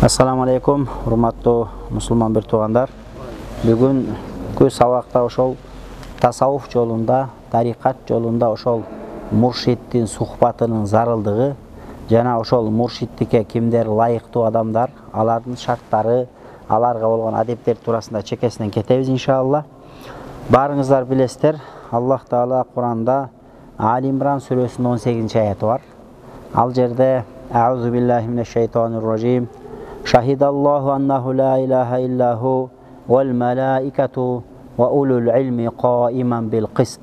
Assalamu alaikum, hurmatlı musulman bir tuğanlar. Bugünkü sabakta oşol tasavvuf yolunda, tarikat yolunda oşol murşittin suhbatının zarıldığı, jana oşol murşittike kimler layıktı adamlar, alardın şartları, alarga bolgan adepler turasında çekesinden ketebiz inşallah. Barыңızдар bilesizler, Allah Taala Kur'an'da Ali İmran suresinin 18. ayeti var. Al jerde Euzu billahi mineşşeytanirracim. Şahidallahu ennehu la ilahe illahu vel melaiketu ve ulul ilmi qaiman bil qist.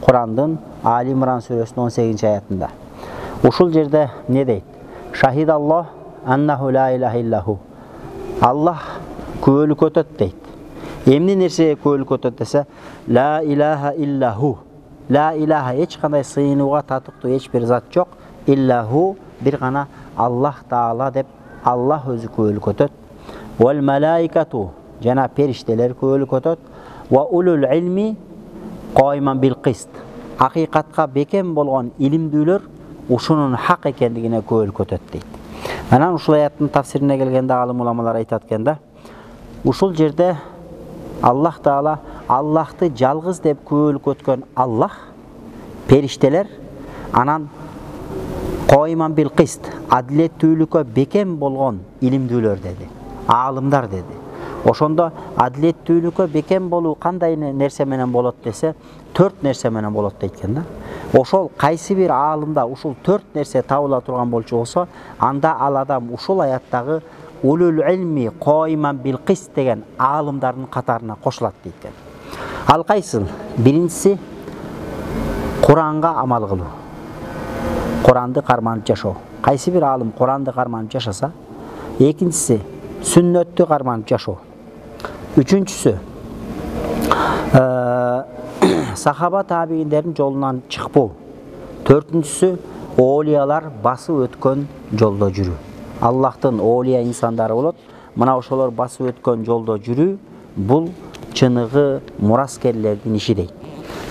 Kur'an'ın Ali İmran suresinin 18. ayetinde. Uşul jerde ne deydi? Şahidallah ennehu la ilahe illahu. Allah köөлүк ötöt deydi. Emni nerseye köөлүk ötöt dese la ilahe illahu. La ilahe hiç kanday sıyınığa tatıktı hiçbir zat yok. İllahu bir gana Allah Taala dep Allah özü köөлүk ötöt. Vel melaiketu jana perişteler köөлүk ötöt. Ve ulul ilmi qaiman bil qist. Hakikatka beken bolgan ilimdүүлөр uşunun hak ekendigine köөлүk ötöt deydi. Anan uşul ayattın tafsirine gelgende alim ulamalar aytatkanda uşul jerde Allah Taala Allah'tı жалгыз dep köөлүk ötkön Allah perişteler anan qaiman bil qist adilеттүүлүккө бекен болгон илимдүүлөр dedi. Алымдар dedi. Ошондо адилеттүүлүккө бекен болуу кандай нерсе менен болот десе, 4 нерсе менен болот дейт да. Ошол кайсы бир аалымда ушул 4 нерсе табыла турган болчу болсо, анда ал адам ушул аяттагы улул илми qaiman bil qist деген аалымдардын катарына кошулат дейт. Ал кайсы? Биринчиси Куранга амал кылуу. Kuran'dı karmanıp yaşao. Kaysi bir alim Kuran'dı karmanıp yaşasa, ikincisi sünnetті karmanıp yaşao. Üçüncüsü sahaba tabiinlerin yolundan çıkpoo. Dördüncüsü oliyalar bası ötkön yolda жүрүү. Allah'tan oliya insanları bolot. Mına oşolor bası ötkön yolda жүрүү bul çınığı muraskerlerдің işi deydi.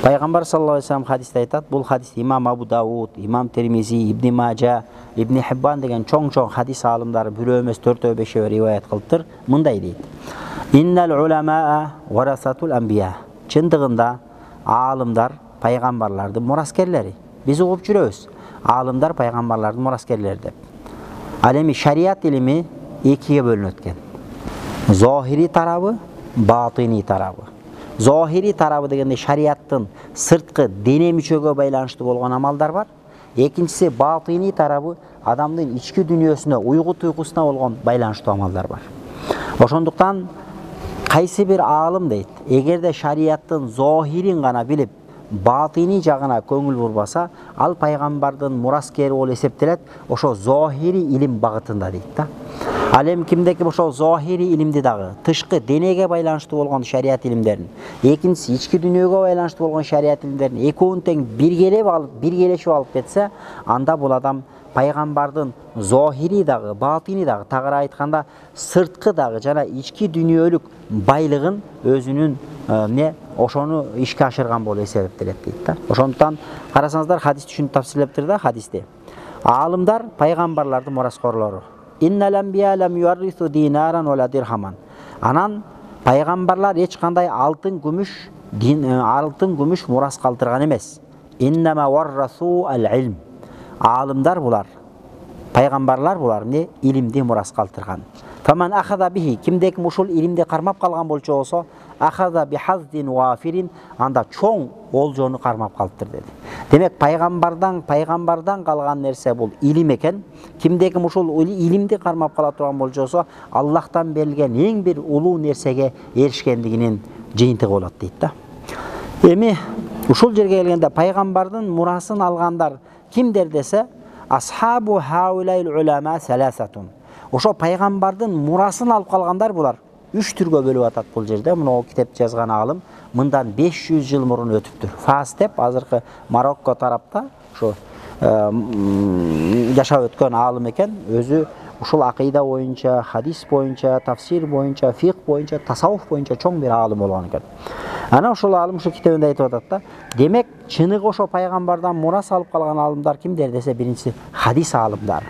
Peygamber sallallahu aleyhi ve sellem hadiste aytat. Bu hadis İmam Abu Davud, İmam Tirmizi, İbn Maja, İbn Hibban degen çoğ hadis alimleri bir ömez 4-5 rivayet kıldır. Mınday deydi. İnnel ulema'a varasatul anbiya. Çındığında alimler peygamberlerdi muraskerleri. Biz okup жүрөбүz. Alimler peygamberlerdi muraskerleri dep. Alemi şeriat ilimi ikiye bölünötken. Zahiri tarafı, batini tarafı. Zahiri tarafı degende şariаттын sırtkı dene müçögө байланыштуу болгон амалдар бар. Экинчиси батини tarafı adamдын içki dünyösүнө, uygu tuygusuna болгон байланыштуу амалдар бар. Ошондуктан кайсы бир аалым дейт, эгерде шариаттын зохирин гана билип, батини жагына көңүл бурбаса, ал пайгамбардын мураскери болуп эсептелет, ошо зохири илим багытында дейт да. Алем kimdeki ошол зохири илимди дагы тышкы денеге байланыштуу болгон шариат илимдерин, экинчиси ички дүйнөгө байланыштуу болгон шариат илимдерин экөөнүн тең биргелешип алып кетсе, анда бул адам пайгамбардын зохири дагы, батини дагы, тагыра айтканда сырткы дагы жана ички дүйнөлүк байлыгын өзүнүн ошону ишке ашырган болуп эсептелет дейт да. Ошондуктан карасаңыздар хадис түшүнүп тафсирлептир да хадисте. Алымдар пайгамбарлардын мураскорлору. İnnel enbiya lem yuarrisu dinaran ve la dirhaman. Anan peygamberler hiç kanday altın gümüş muras kaldırgan emes. İnneme varrasu el ilm. Alimler bular. Peygamberler bular ne ilimde muras kaldırgan. Faman ahaza bihi kimdeki muşul ilimde karmap kalgan bolçu olsa ahaza bihazdin wafirin anda çoğ olconu karmap kaldır dedi. Demek peygamberden kalgan nerse bul ilim eken kimdeki muşul ilimde karmap kala turgan bolçu olsa Allah'tan berilgen en bir ulu nersege erişkendiginin jыйынтыгы болот deydi da. Emi uşul jerge gelgende peygamberden murasın alganlar kimder dese ashabu haulayl ulama salasatun. Ошо пайгамбардын мурасын алып калгандар булар 3 түргө бөлүп атат бул жерде. Мына о китепти жазган алым мындан 500 жыл мурун өтүптүр. Фас деп азыркы Марокко тарапта ошо жашап өткөн алым экен. Өзү ушул акыйда боюнча, хадис боюнча, тафсир боюнча, фикh боюнча, тасаввуф боюнча чоң бир алым болгон экен. Ана ушул алым ушу китебинде айтып атат да. Демек, чыныгы ошо пайгамбардан мурас алып калган алымдар кимдер десе, биринчиси хадис алымдары.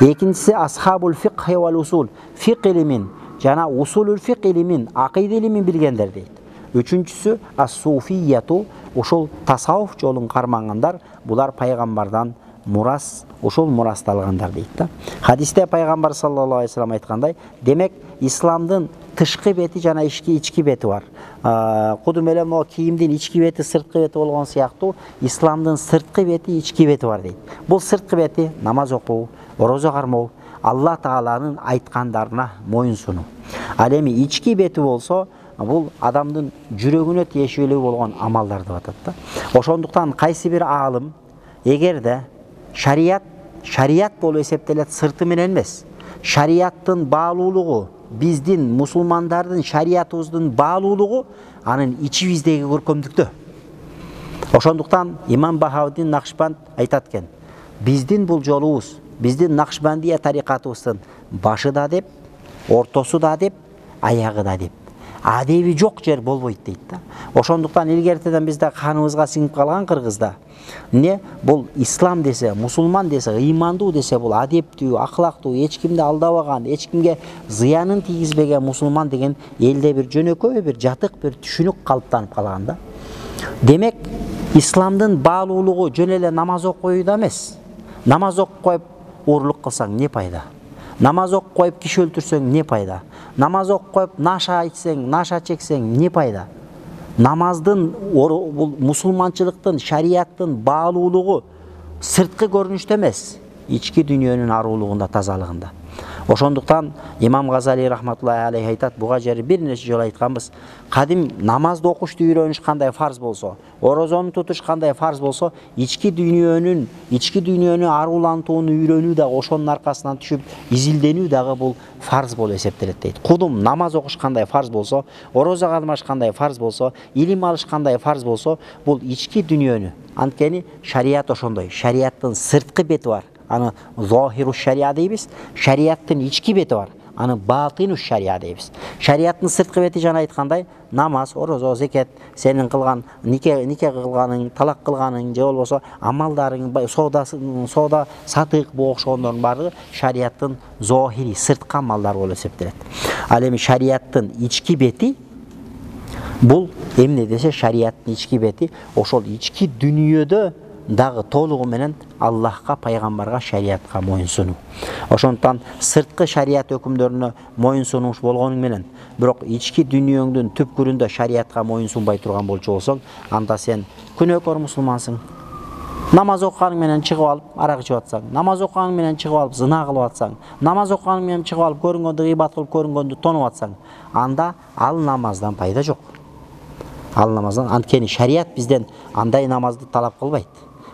Екіншісі асхабул фиқхи вал усул. Фиқ илимин жана усулул фиқ илимин, акида илимин билгендер дейт. Үчүнчүсү ас-суфияту, ошол тасаввуф жолун кармагандар, булар пайгамбардан мурас, ошол мурасталгандар дейт да. Хадисте пайгамбар саллаллаху алейхи вассалам айткандай, демек исламдын тышкы бети жана ички бети бар. Кудум эле могу кийимдин ички бети, сырткы бети болгон сыяктуу, исламдын сырткы бети, ички бети бар дейт. Бул сырткы бети намаз окуу, орозо кармоо, Алла Тааланын айткандарына моюн сунуу. Ал эми ички бети болсо, бул адамдын жүрөгүнө тиешелүү болгон амалдар деп атат да. Ошондуктан кайсы бир аалым эгерде шарият болуп эсептелет сырты менен эмес, шариаттын баалуулугу, биздин мусулмандардын шариятыбыздын баалуулугу анын ичибиздеги көркөмдүктө. Ошондуктан имам Бахаудин Накшбанд айтат экен, биздин бул жолубуз, биздин Накшбандия тарикатыбыздын башы да деп, ортосу да деп, аягы да деп. Адеби жок жер болбойт дейт да. Ошондуктан илгертеден бизде каныбызга сиңип калган кыргызда эмне бул ислам десе, мусулман десе, ыймандуу десе бул адептүү, акылактуу, эч кимди алдабаган, эч кимге зыянын тийгизбеген мусулман деген элде бир жөнөкөй бир жатык бир түшүнүк калыптанып калган да. Демек исламдын баалуулугу жөн эле намаз окууда эмес. Намаз окуп коюп уурлук кылсаң не пайда? Намаз окуп коюп киши өлтүрсөң не пайда? Намаз окуп коюп наша ичсең, наша чексең не пайда? Намаздын, бул мусулманчылыктын, шариаттын баалуулугу сырткы көрүнүштө эмес, ички дүйнөнүн аруулугунда, тазалыгында. Ошондуктан имам Газали рахматуллахи алейхи айтат, буга жери бир нече жолу айтканбыз. Кадим намазды окушту үйрөнүш кандай фарз болсо, орозону тутуш кандай фарз болсо, ички дүйнөнү арулантууну үйрөнүү дагы ошонун аркасынан түшүп изилденүү дагы бул фарз болуп эсептелет дейт. Кудум намаз окуш кандай фарз болсо, орозо калмаш кандай фарз болсо, илим алыш кандай фарз болсо, бул ички дүйнөнү. Анткени шарият ошондой, шариаттын сырткы бети бар. Аны зохиру шария дейбиз. Шариаттын ички бети бар. Аны батину шария дейбиз. Шариаттын сырткы бети жана айткандай, намаз, орозо, зекет, сенин кылган нике кылганың, талак кылганың, же болбосо амалдарың, соода, сатык бу окшогондордун баардыгы шариаттын зохири, сырткы амалдар болуп эсептелет. Ал эми шариаттын ички бети бул эмне десе, шариаттын ички бети ошол ички дүйнөдө дагы толугу менен Аллахка, пайгамбарга, шариятка моюн сунуу. Ошондуктан сырткы шарият өкүмдөрүнө моюн сунуш болгону менен, бирок ички дүйнөңдүн түпкүрүндө шариятка моюн сунбай турган болчу болсоң, анда сен күнөөкөр мусулмансың. Намаз окуганың менен чыгып алып арак ичип атсаң, намаз окуганың менен чыгып алып зына кылып атсаң, намаз окуганың менен чыгып алып көрүнгөндү гыйбат кылып көрүнгөндү тонуп атсаң, анда ал намаздан пайда жок. Ал намаздан, анткени шарият бизден андай намазды талап кылбайт.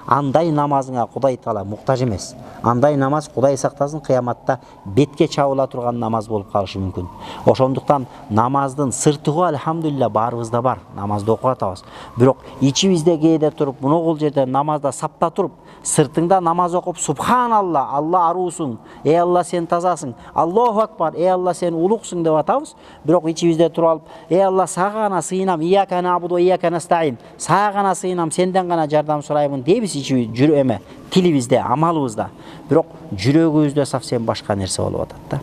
Андай намазыңа Кудай Таала муктаж эмес. Андай намаз Кудай сактасын, кыяматта бетке чабыла турган намаз болуп калышы мүмкүн. Ошондуктан намаздын сыртыгы алхамдулилла баарыбызда бар. Намазды окуп атабыз. Бирок ичибизде кээде туруп, муногул жерде намазда сапта туруп, сыртыңда намаз окуп, субханалла, Алла аруусуң, эй Алла сен тазасың, Аллаху акбар, эй Алла сен улуксуң деп атабыз. Бирок ичибизде туруп алып, эй Алла сага гана сыйынам, ияка набуду, ияка настаин, сага гана сыйынам, сенден гана жардам сурайбын дейбиз ичиби жүрөмө, тилибизде, амалыбызда. Бирок жүрөгүбүздө совсем башка нерсе болуп атат да.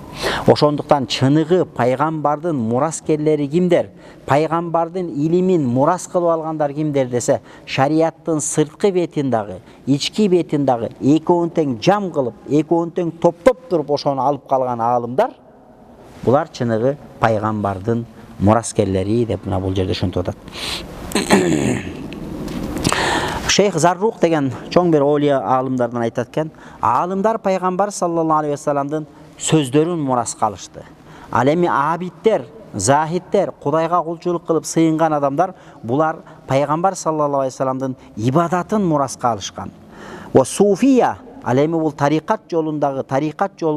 Ошондуктан чыныгы пайгамбардын мураскерлери кимдер? Пайгамбардын илимин мурас кылып алгандар кимдер десе, шариаттын сырткы бетин дагы, ички бетин дагы экөөнүн тең жам кылып, экөөнүн тең топтоп туруп ошону алып калган аалымдар, булар чыныгы пайгамбардын мураскерлери деп мына бул жерде ошентип атат. Шейх Заррук деген чоң бир олия аалымдардан айтат экен, аалымдар пайгамбар саллаллаху алейхи вассаламдын сөздөрүн мураска алышты. Ал эми абидтер, захидтер, Кудайга кулчулук кылып сыйынган адамдар, булар пайгамбар саллаллаху алейхи вассаламдын ибадатын мураска алышкан. Ва суфия, ал эми бул тарикат жолун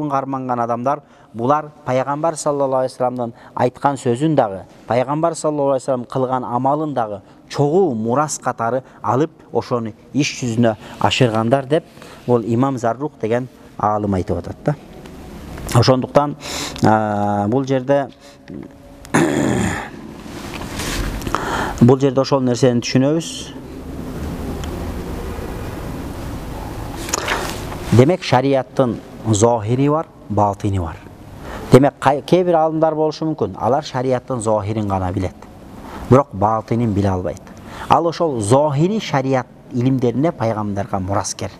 карманган адамдар, булар пайгамбар саллаллаху алейхи вассаламдын айткан сөзүн дагы, пайгамбар саллаллаху алейхи вассалам кылган амалын дагы чогуу мурас катары алып, ошону иш жүзүнө ашыргандар деп бул имам Заррук деген аалым айтып атат да. Ошондуктан бул жерде ошол нерсени түшүнөбүз. Демек шариаттын zohiri var, batini var. Demek key bir alımlar boluşu mümkün. Alar şariattın zohirin gana bilet. Biroq batinin bile albaydı. Al oşol zohiri şariat ilimlerine paygamberga murasker.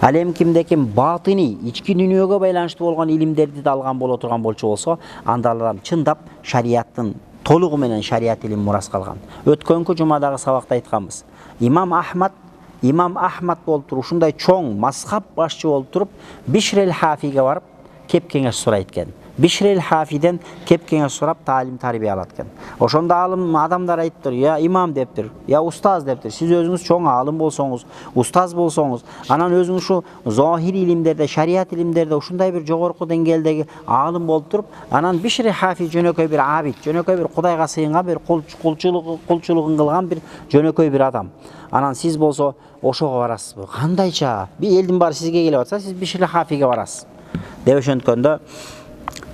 Al em kimdekim batini içki dünyoga baylanışlı bolgan ilimlerdi de algan bolo turgan bolçu bolsa, anda adam çındap şariattın toluğu menen şariat ilim muras kalgan. Ötkönкү jumadагы sabakta aytkanбыз. İmam Ahmad bolup turup, ушундай çoң mazhab başçı bolup turup, Bişrel Hafi'ge barıp kep kengeş surayt eken. Bişrel Hafi'den kep kengeş surap talim tarbiye alat eken. Oşonda alım adamlar ayttır, ya imam deptir, ya ustaz deptir. Siz özünüz çoң alım bolsoңuz, ustaz bolsoңuz, anan özüňiz şu zahir ilimlerde, şariat ilimlerde uşunday bir jogorku denggeldegi alım bolup turup, anan Bişrel Hafi jönököy bir abid, jönököy bir Kudayga sыйынган bir kulçuluğun kılgan bir jönököy bir adam. Anan siz bolso oşoga barasızbı. Kandayça? Bir eldin bari sizge gelip atsa, siz Bişrel Hafi'ge barasız. Dep öşöntkönde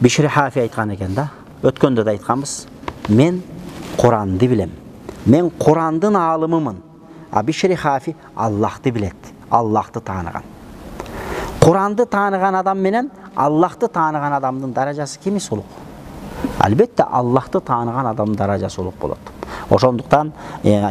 Bişrel Hafi aytkan eken da, ötkönde de aytkanбыз. Men Kur'an'dı bilem. Men Kur'an'dın alımımın. Bişrel Hafi Allah'ты bilet. Allah'ты tanıgan. Kur'an'dı tanıgan adam menen Allah'ты tanıgan adamdın darajası kimi soluk? Albatta Allah'ты tanıgan adamdın darajası soluk bolot. Oşonduktan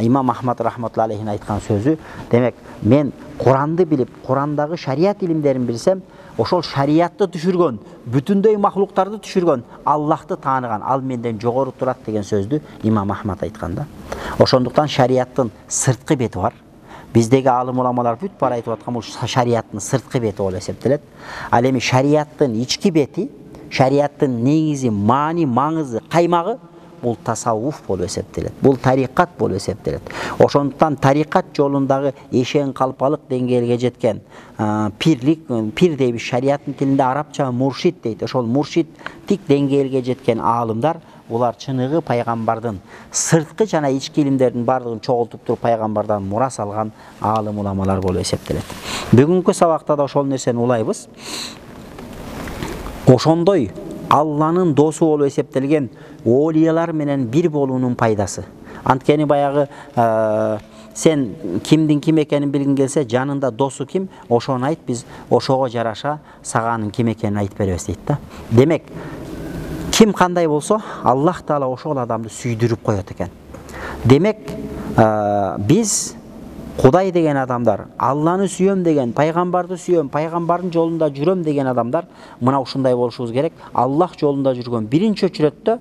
İmam Ahmad rahmetullahi aleyhin aytkan sözü, demek men Kur'an'dı bilip, Kur'an'dagı şariat ilimlerini bilsem, oşol şariatты düşürgön, bütünдөй mahluktardı düşürgön, Allah'ты tanıgan, al menden jogorу turat degen sözdü İmam Ahmad aytkanda. Oşonduktan şariattın sırtkı beti var. Bizdeki alım ulamalar büt bara aytıp atkан, bu şariattın sırtkı beti bolup eseptilet. Al эми şariattın içki beti, şariattın negizi, mani, maňyzy, kaymagı bul tasavvuf bolup eseptilet. Bul tarikat bolup eseptilet. Oşonduktan tarikat jolundagı eşeğin kalpalık dengeliге jetken pir deyip şariatın tilinde Arapça murşid deydi. Oşol murşidlik dengeliге jetken alımlar, ular çınığı paygambardın sırtkı jana içki ilimlerinin bardığın çoğultup turup paygambardan muras algan alım ulamalar bolup eseptilet. Bugünkü sabakta da oşol nerseni ulaybыз. Oşondoy Allah'ın dostu bolup eseptelgen oliyalar menen bir bolunun paydası. Antkeni bayagı sen kimdin kim ekenin bilgin gelse, canında dostu kim, oşonu ayt, biz oşoga jaraşa saganın kim ekenin ayt berебиз дейт да. Demek kim kanday bolsa Allah Taala oşol adamды süydürüp koyot eken. Demek biz Kuday degen adamlar, Allah'ını süyöm degen, paygambardı süyöm, paygambarın jolunda jüröm degen adamlar, mına uşunday boluşubuz gerek. Allah jolunda jürgön birinci öçüretde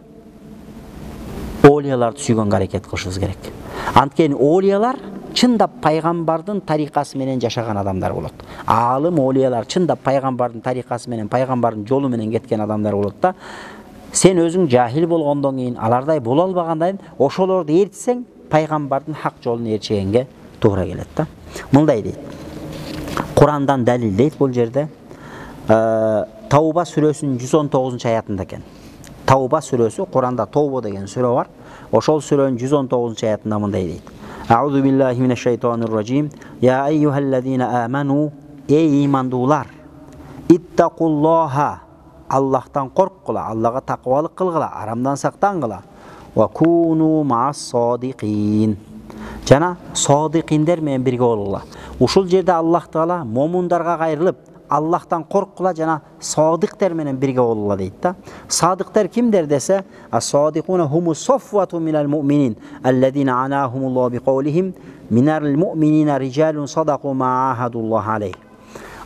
oliyalardı süygön hareket kılışыбыз gerek. Antkeni oliyalar çındap paygambardın tarikası menen jaşagan adamlar bolot. Alım oliyalar çındap paygambardın tarikası menen, paygambardın jolu menen ketken adamlar bolot da. Sen özüň jahil bolgondan keyin, alarday bola albagandan keyin oşolordu ertseň paygambardın hak joluna erişegenge to'g'ri keladi-da. Bunday deydi. Kur'an'dan dalil deydi bu yerde. Tavba suresinin 119-oyatında eken. Tavba suresi, Kur'an'da Tavba degen sure var. Oşol surenin 119-oyatında bunday deydi. Euzu billahi mineşşeytanirracim. Ya eyyuhellezine amenu, ey imandular, ittaqullaha, Allah'tan korkqıla, Allah'a takvalık kılgıla, aramdan saktangıla. Ve kunu ma'as sadiqin. Jana sadiqinler menen birge bolgula. Uşul jerde Allah Taala momundarga gayrılıp Allah'tan korkqula jana sadiqler menen birge bolgula deydi da. Sadiqler kimder dese, as-sadiquna humus safwatu minal mu'minin allazina anahumullahu biqawlihim minal mu'minina rijalun sadaqu ma ahadullah aleyh.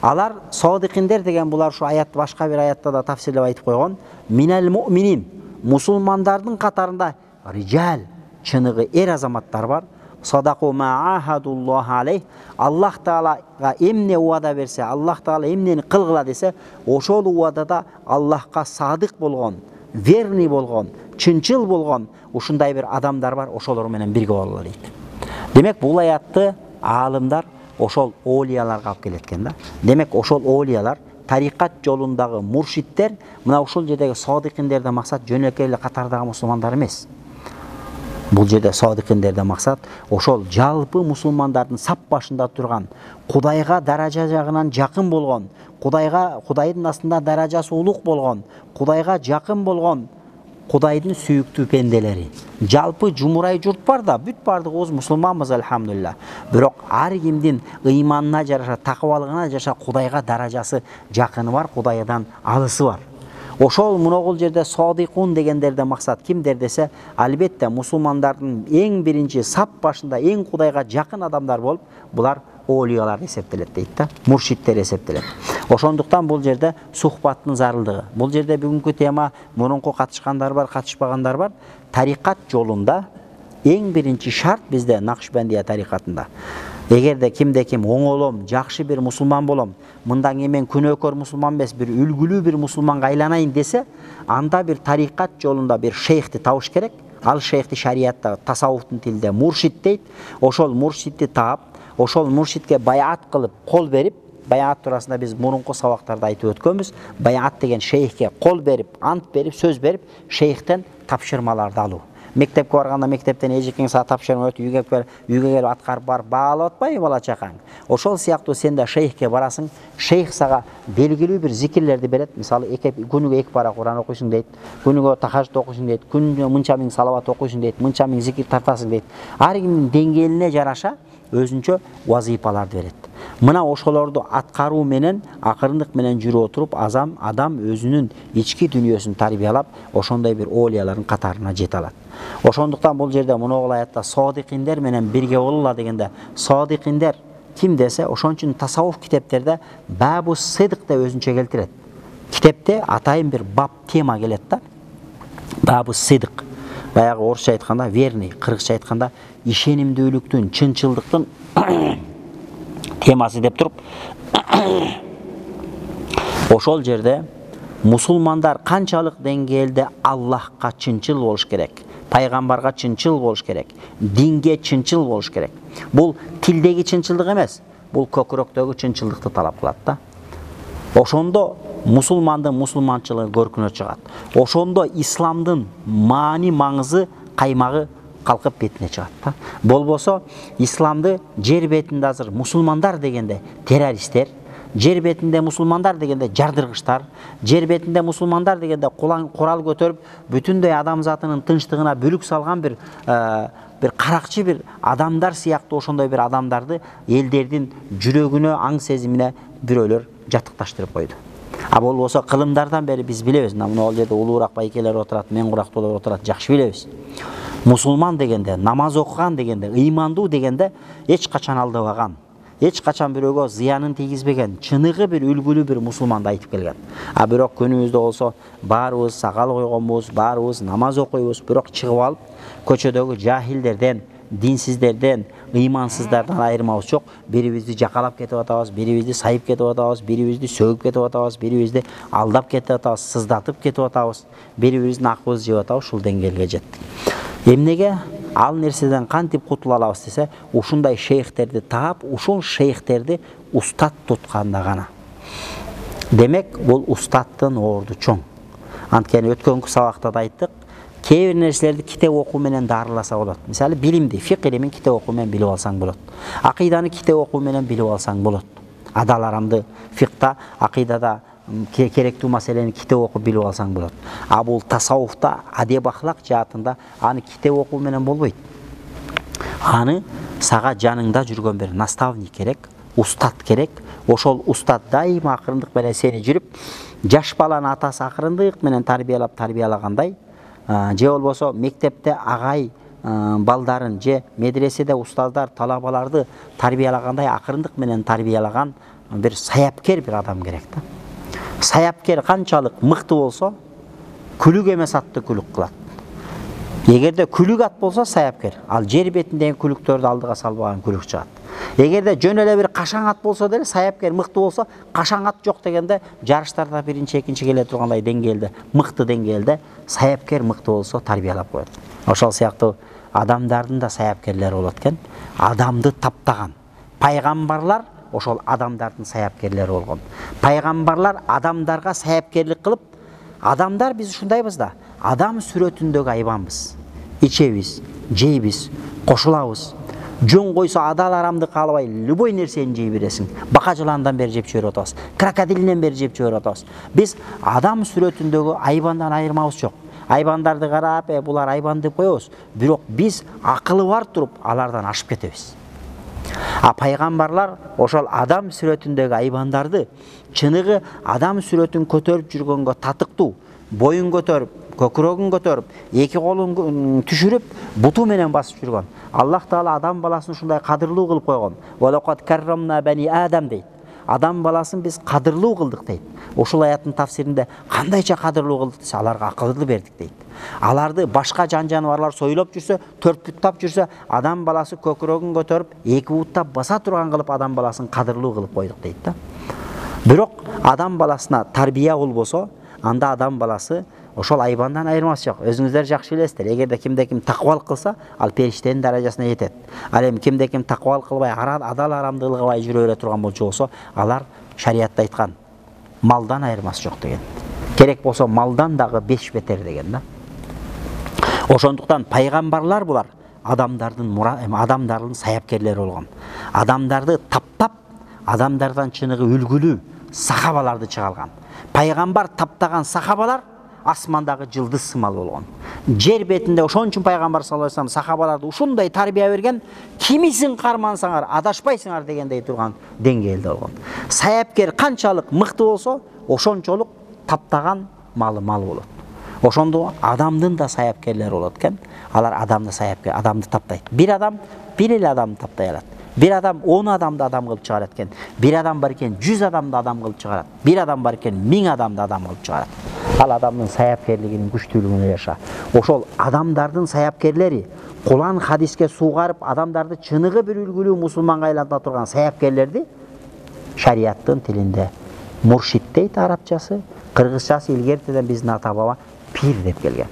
Alar sadiqinler degen bular şu ayat başka bir ayatta da tafsirlep aytıp koygon. Minal mu'minin, musulmandardın katarında rijal, çınığı er azamatlar var. Sadaku ma ahadullah aleyh. Allah Taala'ga emne uada verse, Allah Taala emneni kılgıla dese, oşol uadada Allah'ka sadık bolgon, verni bolgon, çınçıl bolgon, uşunday bir adamlar var, oşolor menen birge bollar deydi. Demek bu ayatты alımlar oşol oliyalarga alып keletken da. Demek oşol oliyalar tarikat jolundagı murşitler, mına oşol jerdegi sadiqinlerde maksat jönökөйлө katardagı musulmanдар эмес. Bu jerde sadiqinlerde maksat oşol jalpı musulmandardın sap başında turgan, Kudayga daraja jagынан jakın bolgon, Kudaydın aslında darajası uluk bolgon, Kudayga jakın bolgon Кудайдын сүйүктүү пенделери. Жалпы жумурай журт бар да, бүт бардыгыбыз мусулманбыз алхамдулилlah. Бирок ар кимдин ыйманына жараша, такыбалыгына жараша Кудайга даражасы жакыны бар, Кудайдан алысы бар. Ошол муногул жерде содикун дегендерде максат кимдер десе, албетте мусулмандардын эң биринчи сап башында эң Кудайга жакын адамдар болуп, булар олиялар эсептелет дейт да, муршиттер эсептелет. Ошондуктан бул жерде сухбаттын зарылдыгы. Бул жерде бүгүнкү тема мурунку катышкандар бар, катышпагандар бар. Тарикат жолунда эң биринчи шарт бизде Накшбандия тарикатында. Эгерде кимде ким оңолом, жакшы бир мусулман болом, мындан кийин мен күнөөкөр мусулман эмес, бир үлгүлүү бир мусулманга айланайын десе, анда бир тарикат жолунда бир шейхти табыш керек. Ал шейхти шариатта, тасаввуфтун тилинде муршид дейт. Ошол муршидти таап, ошол муршидке баяат кылып, кол берип, баяат туурасында биз мурунку сабактарда айтып өткөнбүз. Баяат деген шейхке кол берип, ант берип, сөз берип, шейхтен тапшырмаларды алуу. Мектепке барганда мектептен эжекең сага тапшырма өтүп, үйгө келип аткарып барып баалап атпайбы бала чакаң. Ошол сыяктуу сен да шейхке барасың, шейх сага белгилүү бир зикирлерди берет. Мисалы, күнүгө 2 пара Куран окуйсуң дейт, күнүгө тахажжуд окуйсуң дейт, күнүгө мынча миң салават окуйсуң дейт, мынча миң зикир тартасың дейт. Ар кимдин деңгээлине жараша өзүнчө вазифаларды берет. Мына ошолорду аткаруу менен, акырындык менен жүрүп отуруп, адам өзүнүн ички дүнүйөсүн тарбиялап, ошондой бир олиялардын катарына жете алат. Ошондуктан бул жерде муногул аятта содикиндер менен бирге болула дегенде, содикиндер ким десе, ошон үчүн тасаввуф китептерде бабу сыдык деп өзүнчө келтирет. Китепте атайын бир бап тема келет да. Бабу сыдык. Баягы орусча айтканда верный, кыргызча айтканда ишенимдүүлүктүн, чынчылдыктын темасы деп туруп, ошол жерде мусулмандар канчалык деңгээлде Аллахка чынчыл болуш керек, пайгамбарга чынчыл болуш керек, динге чынчыл болуш керек. Бул тилдеги чынчылдык эмес, бул көкүрөктөгү чынчылдыкты талап кылат да. Ошондо мусулмандын мусулманчылыгы көркүнө чыгат. Ошондо исламдын маани маңызы, каймагы калкып бетине чыгат да. Болбосо исламды жер бетинде азыр мусулмандар дегенде террористтер, жер бетинде мусулмандар дегенде жардыргычтар, жер бетинде мусулмандар дегенде курал көтөрүп, бүтүндөй адамзатынын тынчтыгына бүлүк салган бир каракчы бир адамдар сыяктуу ошондой бир адамдарды элдердин жүрөгүнө, аң сезимине бирөөлөр жатыкташтырып койду. А болбосо кылымдардан бери биз билебиз, мына ал жерде улуураак байкелер отурат, мен курактуулар отурат, жакшы билебиз. Мусулман дегенде, намаз окуган дегенде, ыймандуу дегенде эч качан алдабаган, эч качан бирөөгө зыянын тийгизбеген, чыныгы бир үлгүлүү бир мусулманды айтып келген. А бирок күнүбүздө болсо баарыбыз сакал койгонбуз, баарыбыз намаз окуйбуз, бирок чыгып алып көчөдөгү жахилдерден, динсиздерден, ыймансыздардан айырмабыз жок. Бирибизди жакалап кетип атабыз, бирибизди сайып кетип атабыз, бирибизди сөгүп кетип атабыз, бирибизди алдап кетип атабыз, сыздатып кетип атабыз, бирибиздин акыбызды жеп атабыз, ушул деңгээлге жеттик. Эмнеге ал нерседен кантип кутула алабыз десе, ушундай шейхтерди таап, ушул шейхтерди устат тутканда гана. Демек, бул устаттын орду чоң. Анткени өткөнкү сабакта да айттык, кээ бир нерселерди китеп окуу менен дарыласа болот. Мисалы, билимди, фик илимин китеп окуу менен билип алсаң болот. Акыйданы китеп окуу менен билип алсаң болот. Адал арамды фикта, акыйдада керектүү маселени китеп окуп билип алсаң болот. А бул тасаввуфта, адеп ахлак жаатында аны китеп окуу менен болбойт. Аны сага жаныңда жүргөн бир наставник керек, устат керек. Ошол устат дайыма акырындык менен сени жүрүп, жаш баланы атасы акырындык менен тарбиялагандай, же болбосо мектепте агай балдарын, же медреседе устаздар талабаларды тарбиялагандай акырындык менен тарбиялаган бир саяпкер бир адам керек да. Саяпкер канчалык мыкты болсо, күлүк эмес атты күлүк кылат. Эгерде күлүк ат болсо саяпкер, ал жер бетиндеги күлүктөрдү алдыга салбаган күлүк чыгат. Эгерде жөн эле бир кашаң ат болсо деле, саяпкер мыкты болсо, кашаң ат жок дегенде жарыштарда биринчи, экинчи келе тургандай деңгээлде, мыкты деңгээлде саяпкер мыкты болсо тарбиялап коет. Ошол сыяктуу адамдардын да саяпкерлери болот экен. Адамды таптаган пайгамбарлар ошол адамдардын саяпкерлери болгон. Пайгамбарлар адамдарга саяпкерлик кылып, адамдар биз ушундайбыз да, адам сүрөтүндөгү айбанбыз. Ичебиз, жейбиз, кошулабыз. Жөн койсо адал арамды каалабай, любой нерсени жей бересиң. Бака жыландан бери жеп жиберип атабыз. Крокодилден бери жеп жиберип атабыз. Биз адам сүрөтүндөгү айбандан айырмабыз жок. Айбандарды карап, булар айбан деп коебуз. Бирок биз акылы бар туруп алардан ашып кетебиз. Пайгамбарлар ошол адам сүрөтүндөгү айбандарды чыныгы адам сүрөтүн көтөрүп жүргөнгө татыктуу, боюн көтөрүп, көкүрөгүн көтөрүп, эки колун түшүрүп, буту менен басып жүргөн. Аллах Таала адам баласын ушундай кадырлуу кылып койгон. Валакат каррамна бани адам дейт. Адам баласын биз кадырлуу кылдык дейт. Ошол аяттын тафсиринде кандайча кадырлуу кылдык десе, аларга акылды бердик дейт. Аларды башка жан-жаныбарлар сойлоп жүрсө, төрт буттап жүрсө, адам баласы көкүрөгүн көтөрүп, эки буттап баса турган кылып адам баласын кадырлуу кылып койдук дейт да. Бирок адам баласына тарбия болбосо, анда адам баласы ошол айбандан айырмасы жок. Өзүңүздөр жакшы билесиздер, эгерде кимде-ким такыбалык кылса, ал периштенин даражасына жетет. Ал эми кимде-ким такыбалык кылбай, адал арамды кылбай жүрө бере турган болсо, алар шариятта айткан малдан айырмасы жок деген. Керек болсо малдан дагы 5 бетер деген да. Ошондуктан пайгамбарлар булар адамдардын саяпкерлери болгон. Адамдарды таптап, адамдардан чыныгы үлгүлүү сахабаларды чыгарган. Пайгамбар таптаган сахабалар асмандагы жылдыз сымал болгон. Жер бетинде ошон үчүн пайгамбар саллаллаху алейхи вассалам сахабаларды ушундай тарбия берген, кимисин кармансаңар адашпайсыңар дегендей турган деңгээлде болгон. Саяпкер канчалык мыкты болсо, ошончолук таптаган малы болот. Ошондо адамдын да саяпкерлери болот экен. Алар адамды таптайт. Бир адам бир эле адамды таптай алат. Бир адам 10 адамды адам кылып чыгарат экен. Бир адам бар экен 100 адамды адам кылып чыгарат. Бир адам бар экен 1000 адамды адам кылып чыгарат. Ал адамдын саяпкерлигинин күчтүүлүгүнө жаша. Ошол адамдардын саяпкерлери Кур'ан хадиске сугарып, адамдарды чыныгы бир үлгүлүү мусулманга айланта турган саяпкерлерди шариаттын тилинде муршид дейт арабчасы, кыргызчасы илгертеден биздин ата баба пир деп келген.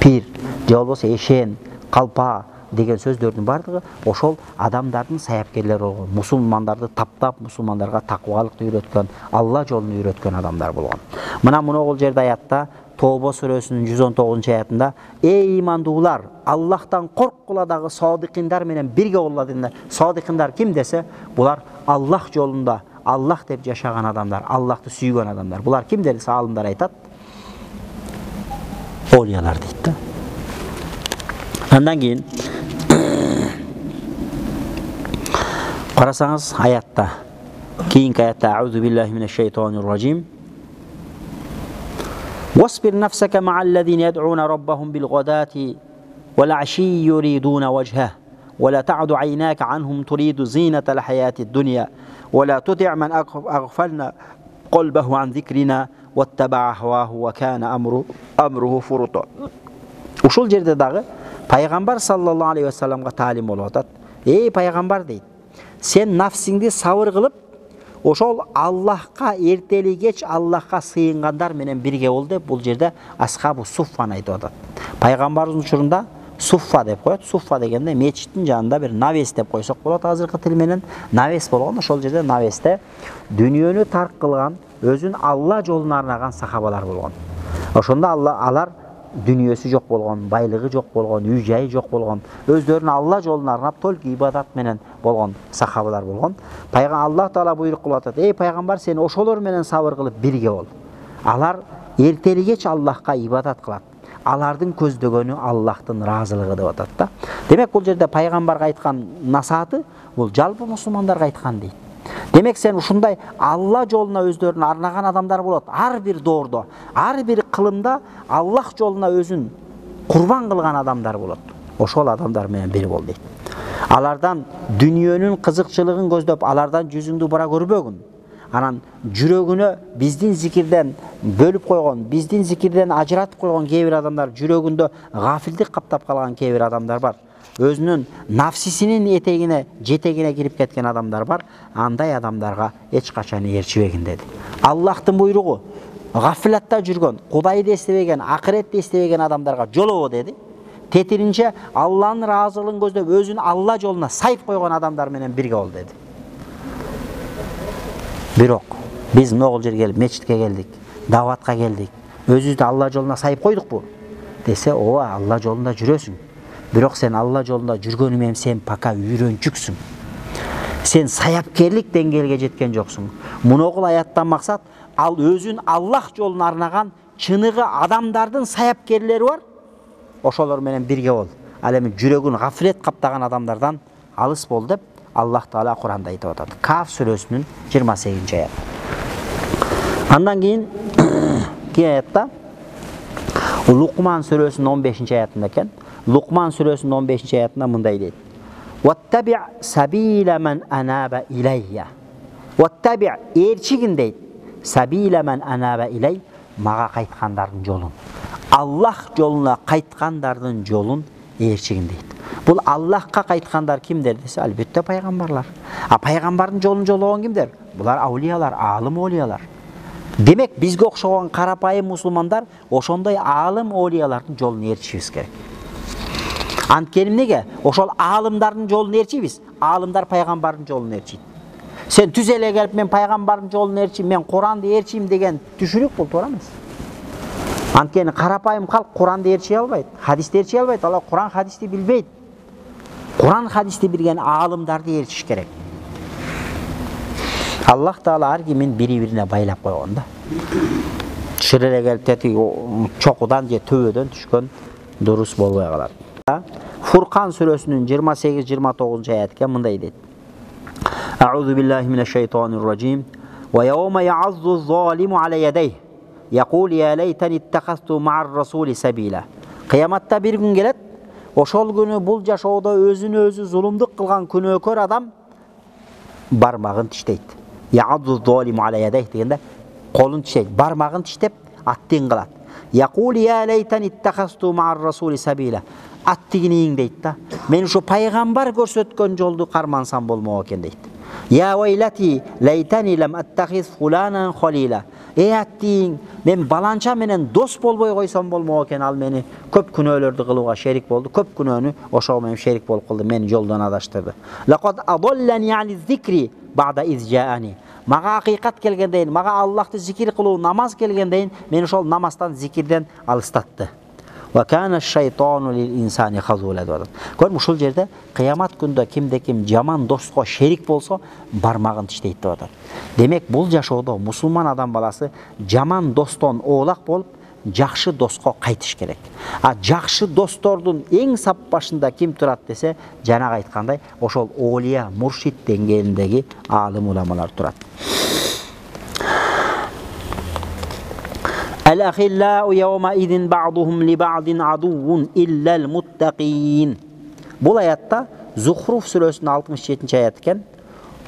Пир, же болбосо эшен, калпа деген сөздөрдүн бардыгы ошол адамдардын саяпкерлери болгон. Мусулмандарды таптап, мусулмандарга такыбалыкты үйрөткөн, Алла жолун үйрөткөн адамдар болгон. Мына могул жерде аятта Тоба сүрөсүнүн 119-аятында эй имандуулар, Аллахтан корккула дагы садыкындар менен бирге болула дегенде, садыкындар ким десе, булар Аллах жолунда, Аллах деп жашаган адамдар, Аллахты сүйгөн адамдар. Булар кимдер десе, алымдар айтат, олиялар дейт да. Андан кийин карасаңыз аятта, кийинки аятта аузу биллахи минеш шайтанир ражим. واصبر نفسك مع الذين يدعون ربهم بالغداة والعشي يريدون وجهه ولا تعد عيناك عنهم تريد زينة الحياة الدنيا ولا تطع من أغفلنا قلبه عن ذكرنا واتبع هواه وكان أمره فرطا. Ушул жерде дагы пайгамбар саллаллаху алейхи ва салламга таалим болуп атат. Эй пайгамбар дейт, сен нафсиңди сабыр кылып, ошол Аллахка эртели кеч Аллахка сыйынгандар менен бирге бол деп бул жерде асхабу суффаны айтып атат. Пайгамбардын учурунда суффа деп коет. Суффа дегенде мечиттин жанында бир навес деп койсок болот азыркы тил менен. Навес болгон, ошол жерде навесте дүйнөнү тарк кылган, өзүн Алла жолуна арнаган сахабалар болгон. Ошондо алар дүниесі жоқ болған, байлығы жоқ болған, үй жайы жоқ болған, өздерін Алла жолына арнап только ибадат менен болған сахабалар болған. Алла Таала буйрук кылып атат: "Эй пайгамбар, сен ошолор менен сабыр кылып бирге бол. Алар эртелигече Аллахка ибадат кылат. Алардын көздөгөнү Аллахтын ыраазылыгы" деп атат да. Демек бул жерде пайгамбарга айткан насааты бул жалпы мусулмандарга айткан дейт. Демек сен ушундай Алла жолуна өздөрүн арнаган адамдар болот. Ар бир доордо, ар бир кылымда Аллах жолуна өзүн курбан кылган адамдар болот. Ошол адамдар менен бир бол дейт. Алардан дүнүйөнүн кызыкчылыгын көздөп, алардан жүзүңдү бура көрбөгүн. Анан жүрөгүнө биздин зикирден бөлүп койгон, биздин зикирден ажыратып койгон кээ бир адамдар, жүрөгүндө гафилдик каптап калган кээ бир адамдар бар. Өзүнүн нафсисинин жетегине кирип кеткен адамдар бар. Андай адамдарга эч качан ээрчибегин деди. Аллахтын буйругу гафилатта жүргөн, Кудайды эстебеген, акыретти эстебеген адамдарга жолобо деди. Тетиринче Алланын ыраазылыгын көздөп, өзүн Алла жолуна сайып койгон адамдар менен бирге бол деди. Бирок биз могул жерге келип, мечитке келдик, даватка келдик. Өзүбүздү Алла жолуна сайып койдукпу десе, ооба, Алла жолунда жүрөсүң. Бирок сен Алла жолунда жүргөнү менен сен пока үйрөнчүксүң. Сен саяпкерлик деңгээлге жеткен жоксуң. Муногул аяттан максат ал өзүн Аллах жолуна арнаган чыныгы адамдардын саяпкерлери бар. Ошолор менен бирге бол. Ал эми жүрөгүн гафлет каптаган адамдардан алыс бол деп Аллах Таала Куранда айтып атат. Каф сүрөсүнүн 28-аят. Андан кийин аятта Лукман сүрөсүнүн 15-аятында экен. Лукман сүрөсүнүн 15-аятында мындай дейт. Ваттаби' сабила ман анаба илайя. Ваттаби' эрчигин дейт. Сабила ман анаба илай, мага кайткандардын жолун. Аллах жолуна кайткандардын жолун эрчигин дейт. Бул Аллахка кайткандар кимдер десе, албетте пайгамбарлар. А пайгамбардын жолун жологон кимдер? Булар аулиялар, алым олиялар. Демек бизге окшогон карапайым мусулмандар ошондой алым олиялардын жолун ээрчишибиз керек. Анткени эмнеге? Ошол алымдардын жолун ээрчийбиз. Алымдар пайгамбардын жолун ээрчийт. Сен түз эле келип мен пайгамбардын жолун ээрчийм, мен Куранды ээрчийм деген түшүнүк бул туура эмес. Анткени карапайым калк Куранды ээрчий албайт, хадисти ээрчий албайт. Алар Куран хадисти билбейт. Куран хадисти билген алымдарды ээрчиш керек. Аллах Таала ар кимин бири-бирине байлап койгон да. Шыр эле келип тети чокудан же төбөдөн түшкөн дурус болбой калат. Фуркан сүрөсүнүн 28-29-аятка мындай дейт. Аузу биллахи минеш-шайтанир ражим. Ва яума я'аззу залиму аля ядайх. Якул я лейтани иттахасту мa'ар-расули сабила. Кыяматта бир күн келет. Ошол күнү бул жашоодо өзүнө өзү зулумдук кылган күнөөкөр адам бармагын тиштейт. Я'аззу залиму аля ядайх дегенде колун тиштейт, бармагын тиштеп аттин кылат. Якул я лейтани иттахасту мa'ар-расули сабила. Аттигинин дейт да. Мен ушу пайгамбар көрсөткөн жолду кармансам болмок экен дейт. Я вайлати лейтани лам аттахиз фуланан халила. Аттиң, мен баланча менен дос болбой койсом болмок экен, ал мени көп күнөөлөрдү кылууга шерик болду. Көп күнөөнү ошого менен шерик болуп калды, мени жолдон адаштырды. Лaqad adallani ani zikri ba'da iz ja'ani. Мага акыйкат келгенден, мага Аллахты зикир кылуу, намаз келгенден, мен ошол намаздан, зикирден алыстатты. Ва кана шайтану лил инсани хазула деп. Көрүм ушул жерде кыямат күндө кимде ким жаман доско шерик болсо, бармагын тиштейт деп атат. Демек бул жашоодо мусулман адам баласы жаман достон оолак болуп, жакшы доско кайтыш керек. А жакшы достордун эң сап башында ким турат десе, жанагы айткандай, ошол олия, муршид деңгээлиндеги алым уламалар турат. Al-akhillau yawma idin ba'duhum li ba'din aduwwun illa al-muttaqin. Бул аятта Зухруф сүрөсүнүн 67-аят экен.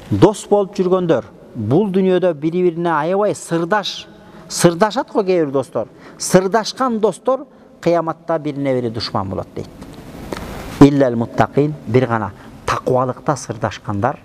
Дос болуп жүргөндөр бул дүйнөдө бири-бирине аябай сырдашат го кээ бир достор. Сырдашкан достор кыяматта бирине-бири душман болот дейт. Illa al-muttaqin, бир гана таквалыкта сырдашкандар,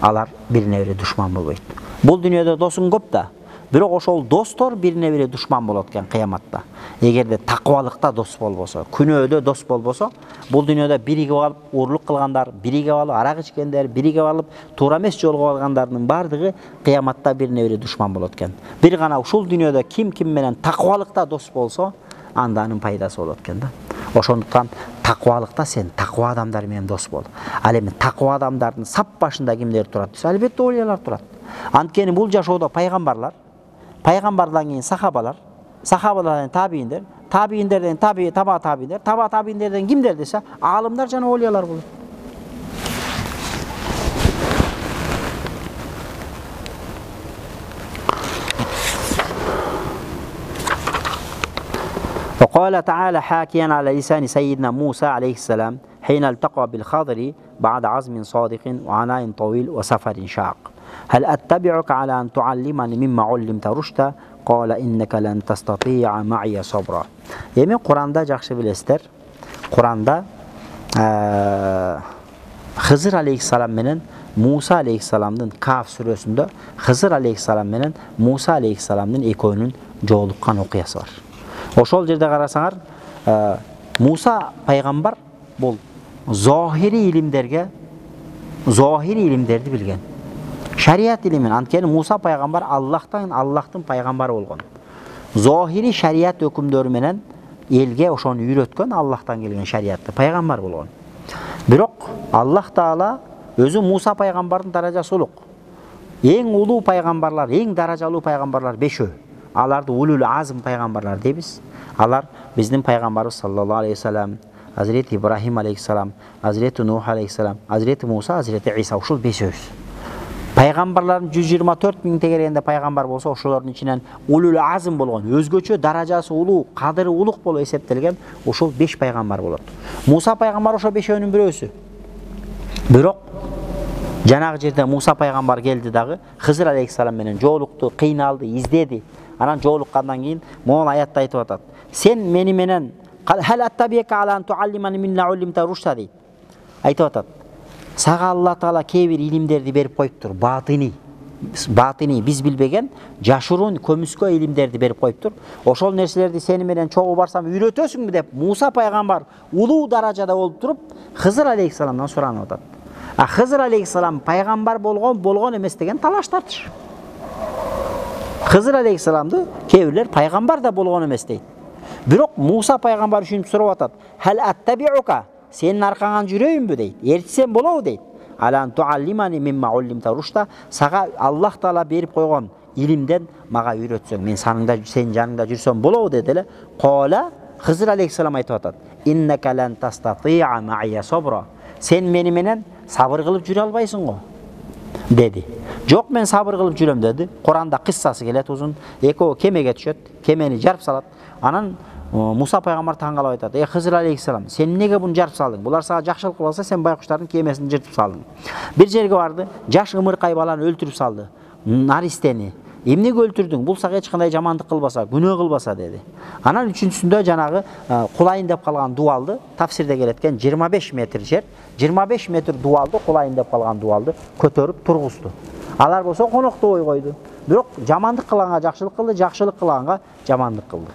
алар бирине-бири душман болбойт. Бул дүйнөдө досуң көп да, бирок ошол достор бирине-бири душман болот экен кыяматта. Эгерде таквалыкта дос болбосо, күнөөдө дос болбосо, бул дүйнөдө биригип алып урлук кылгандар, биригип алып арак ичкендер, биригип алып туура эмес жолго алгандардын бардыгы кыяматта бирине-бири душман болот экен. Бир гана ушул дүйнөдө ким менен таквалыкта дос болсо, анданын пайдасы болот экен да. Ошондуктан таквалыкта сен таква адамдар менен дос бол. Ал эми таква адамдардын сап башында кимдер турат десе, албетте олиялар турат. Анткени бул жашоодо пайгамбардан кийин сахабалар, сахабалардан табииндер, табииндерден таба табииндерден кимдер десе, алымдар жана олиялар болот. وقال تعالى حاكيا على لسان سيدنا موسى عليه السلام حين التقى بالخضر بعد عزم صادق وعناء طويل وسفر شاق هل أتبعك على أن تعلمني مما علمت رشدا قال إنك لن تستطيع معي صبرا. Эми Куранда жакшы билесиздер. Куранда Хызыр алейхиссалам менен Муса алейхиссаламдын Каф сүрөсүндө Хызыр алейхиссалам менен Муса алейхиссаламдын экөөнүн жолуккан окуясы бар. Ошол жерде карасаңар, Муса пайгамбар бул зохири илимдерди билген. Шариат илимин, анткени Муса пайгамбар Аллахтын пайгамбары болгон. Зохири шариат өкүмдөрү менен элге ошону үйрөткөн, Аллахтан келген шариатты пайгамбар болгон. Бирок Аллах Таала өзү Муса пайгамбардын даражасы улук. Эң улуу пайгамбарлар, эң даражалуу пайгамбарлар 5. аларды улул азм пайгамбарлар дейбиз. Алар биздин пайгамбарыбыз саллаллаху алейхи вассалам, Hazreti İbrahim aleyhisselam, Hazreti Nuh aleyhisselam, Hazreti Musa, Hazreti İsa ушул бесөөбүз. Пайгамбарлардын 124 миң тегерегенде пайгамбар болсо, ошолордун ичинен улул азм болгон, өзгөчө даражасы улуу, кадыры улук болуп эсептелген ошол 5 пайгамбар болот. Муса пайгамбар ошо бешөөнүн бирөөсү. Бирок жанагы жерде Муса пайгамбар келди дагы, Хызыр алейхиссалам менен жолукту, кыйналды, издеди. Анан жолуккандан кийин могул аятта айтып атат. Сен мени менен хал аттабика ала ан туаллимани милла улимта рушта дейт. Айтып атат. Сага Алла Таала кээ бир илимдерди берип коюптур, батыни биз билбеген жашыруун көмүскө илимдерди берип коюптур. Ошол нерселерди сени менен чогуу барсам үйрөтөсүңбү деп Муса пайгамбар улуу даражада болуп туруп Хызыр алейхиссаламдан суранып атат. А Хызыр алейхиссалам пайгамбар болгон эмес деген талаш тартыш. Хызыр алейхиссаламды кээ бирлер пайгамбар да болгон эмес дейт. Бирок Муса пайгамбар үчүн сурап атат. Хал аттабиука, сенин аркаңан жүрөйүнбү дейт. Ертсем болобу дейт. Алан туаллимани мимма уллимта рушта, сага Аллах Таала берип койгон илимден мага үйрөтсөң, мен сенин жаныңда жүрсөм болобу деди эле. Кола Хызыр алейхиссалам айтып атат. Иннака лан тастати'a ма'ия собра. Сен мени менен сабыр кылып жүрө албайсың го деди. Жок, мен сабыр кылып жүрөм деди. Куранда кыссасы келет узун. Экөө кемеге түшөт, кемени жарып салат. Анан Муса пайгамбар таң калып айтат. Хызыр алейхиссалам, сен эмнеге буну жарып салдың? Булар сага жакшылык кылса, сен байкуштардын кемесин жыртып салдың. Бир жерге барды, жаш ымыркай баланы өлтүрүп салды. Наристени. Эмнеге өлтүрдүң? Бул сага эч кандай жамандык кылбаса, күнөө кылбаса деди. Анан үчүнчүсүндө жанагы кулайын деп калган дуалды, тафсирде келеткен 25 метр жер, 25 метр дуалды, кулайын деп калган дуалды көтөрүп тургузду. Алар болсо конокто ой койду. Бирок жамандык кылганга жакшылык кылды, жакшылык кылганга жамандык кылды.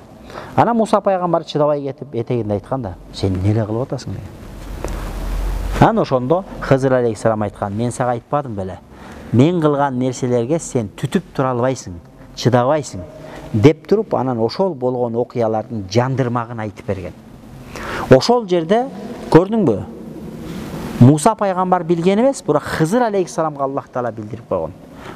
Ана Муса пайгамбар чыдабай кетип этегинде айтканда, сен эмне кылып атасың деген. Анан ошондо Хызыр алейхиссалам айткан, мен сага айтпадым беле. Мен кылган нерселерге сен түтүп тура албайсың, чыдабайсың деп туруп, анан ошол болгон окуялардын жандырмагын айтып берген. Ошол жерде көрдүңбү? Муса пайгамбар билген эмес, бирок Хызыр алейхиссаламга Аллах Таала билдирип койгон.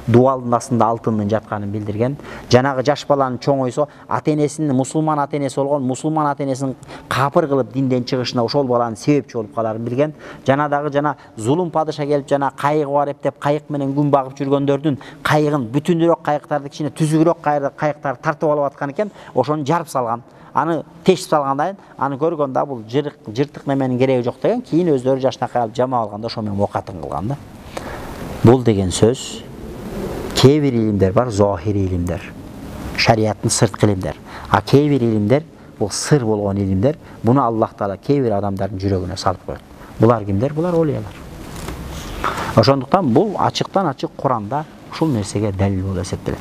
Дуалдын астында алтындын жатканын билдирген. Жанагы жаш баланы чоңойсо, ата-энесинин мусулман ата-энеси болгон, мусулман ата-энесин капыр кылып динден чыгышына ошол баланын себепчи болуп каларын билген. Жана зулум падыша келип кайыгы бар деп кайык менен күн багып жүргөндөрдүн кайыгын бүтүнүрөөк кайыктарды, кичине түзүгүрөөк кайыктарды тартып алып аткан экен, ошону жарып салган. Аны тешип салгандан кийин аны көргөн да бул жыртык неменин кереги жок деген, кийин өздөрү жашынакай алып жама алганда ошо менен окатын кылган да. Бул деген сөз кээ бир илимдер бар, зохири илимдер, шариаттын сырткы илимдер. А кээ бир илимдер бул сыр болгон илимдер. Буну Аллах Таала кээ бир адамдардын жүрөгүнө салып коет. Булар кимдер? Булар олиялар. Ошондуктан бул ачыктан ачык Куранда ушул нерсеге далил болуп эсептелет.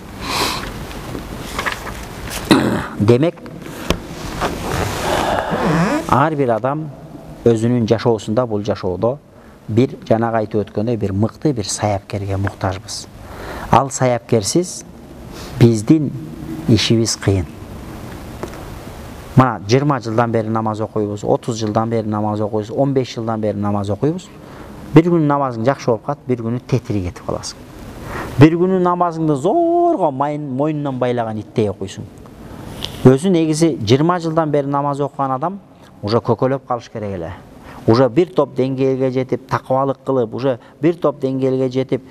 Демек, ар бир адам өзүнүн жашоосунда, бул жашоодо бир жанагы айтып өткөндөй бир мыкты бир саяпкерге муктажбыз. Ал саяпкерсиз биздин ишибиз кыйын. Мана 20 жылдан бери намаз окуйбуз, 30 жылдан бери намаз окуйбуз, 15 жылдан бери намаз окуйбуз. Бир күнү намазың жакшы болуп калат, бир күнү тетири кетип каласың. Бир күнү намазыңды зорго мойнунан байлаган иттей окуйсуң. Өзү негизи 20 жылдан бери намаз окуган адам уже көкөлөп калыш керек эле. Уже бир топ деңгээлге жетип, такыбалык кылып, уже бир топ деңгээлге жетип,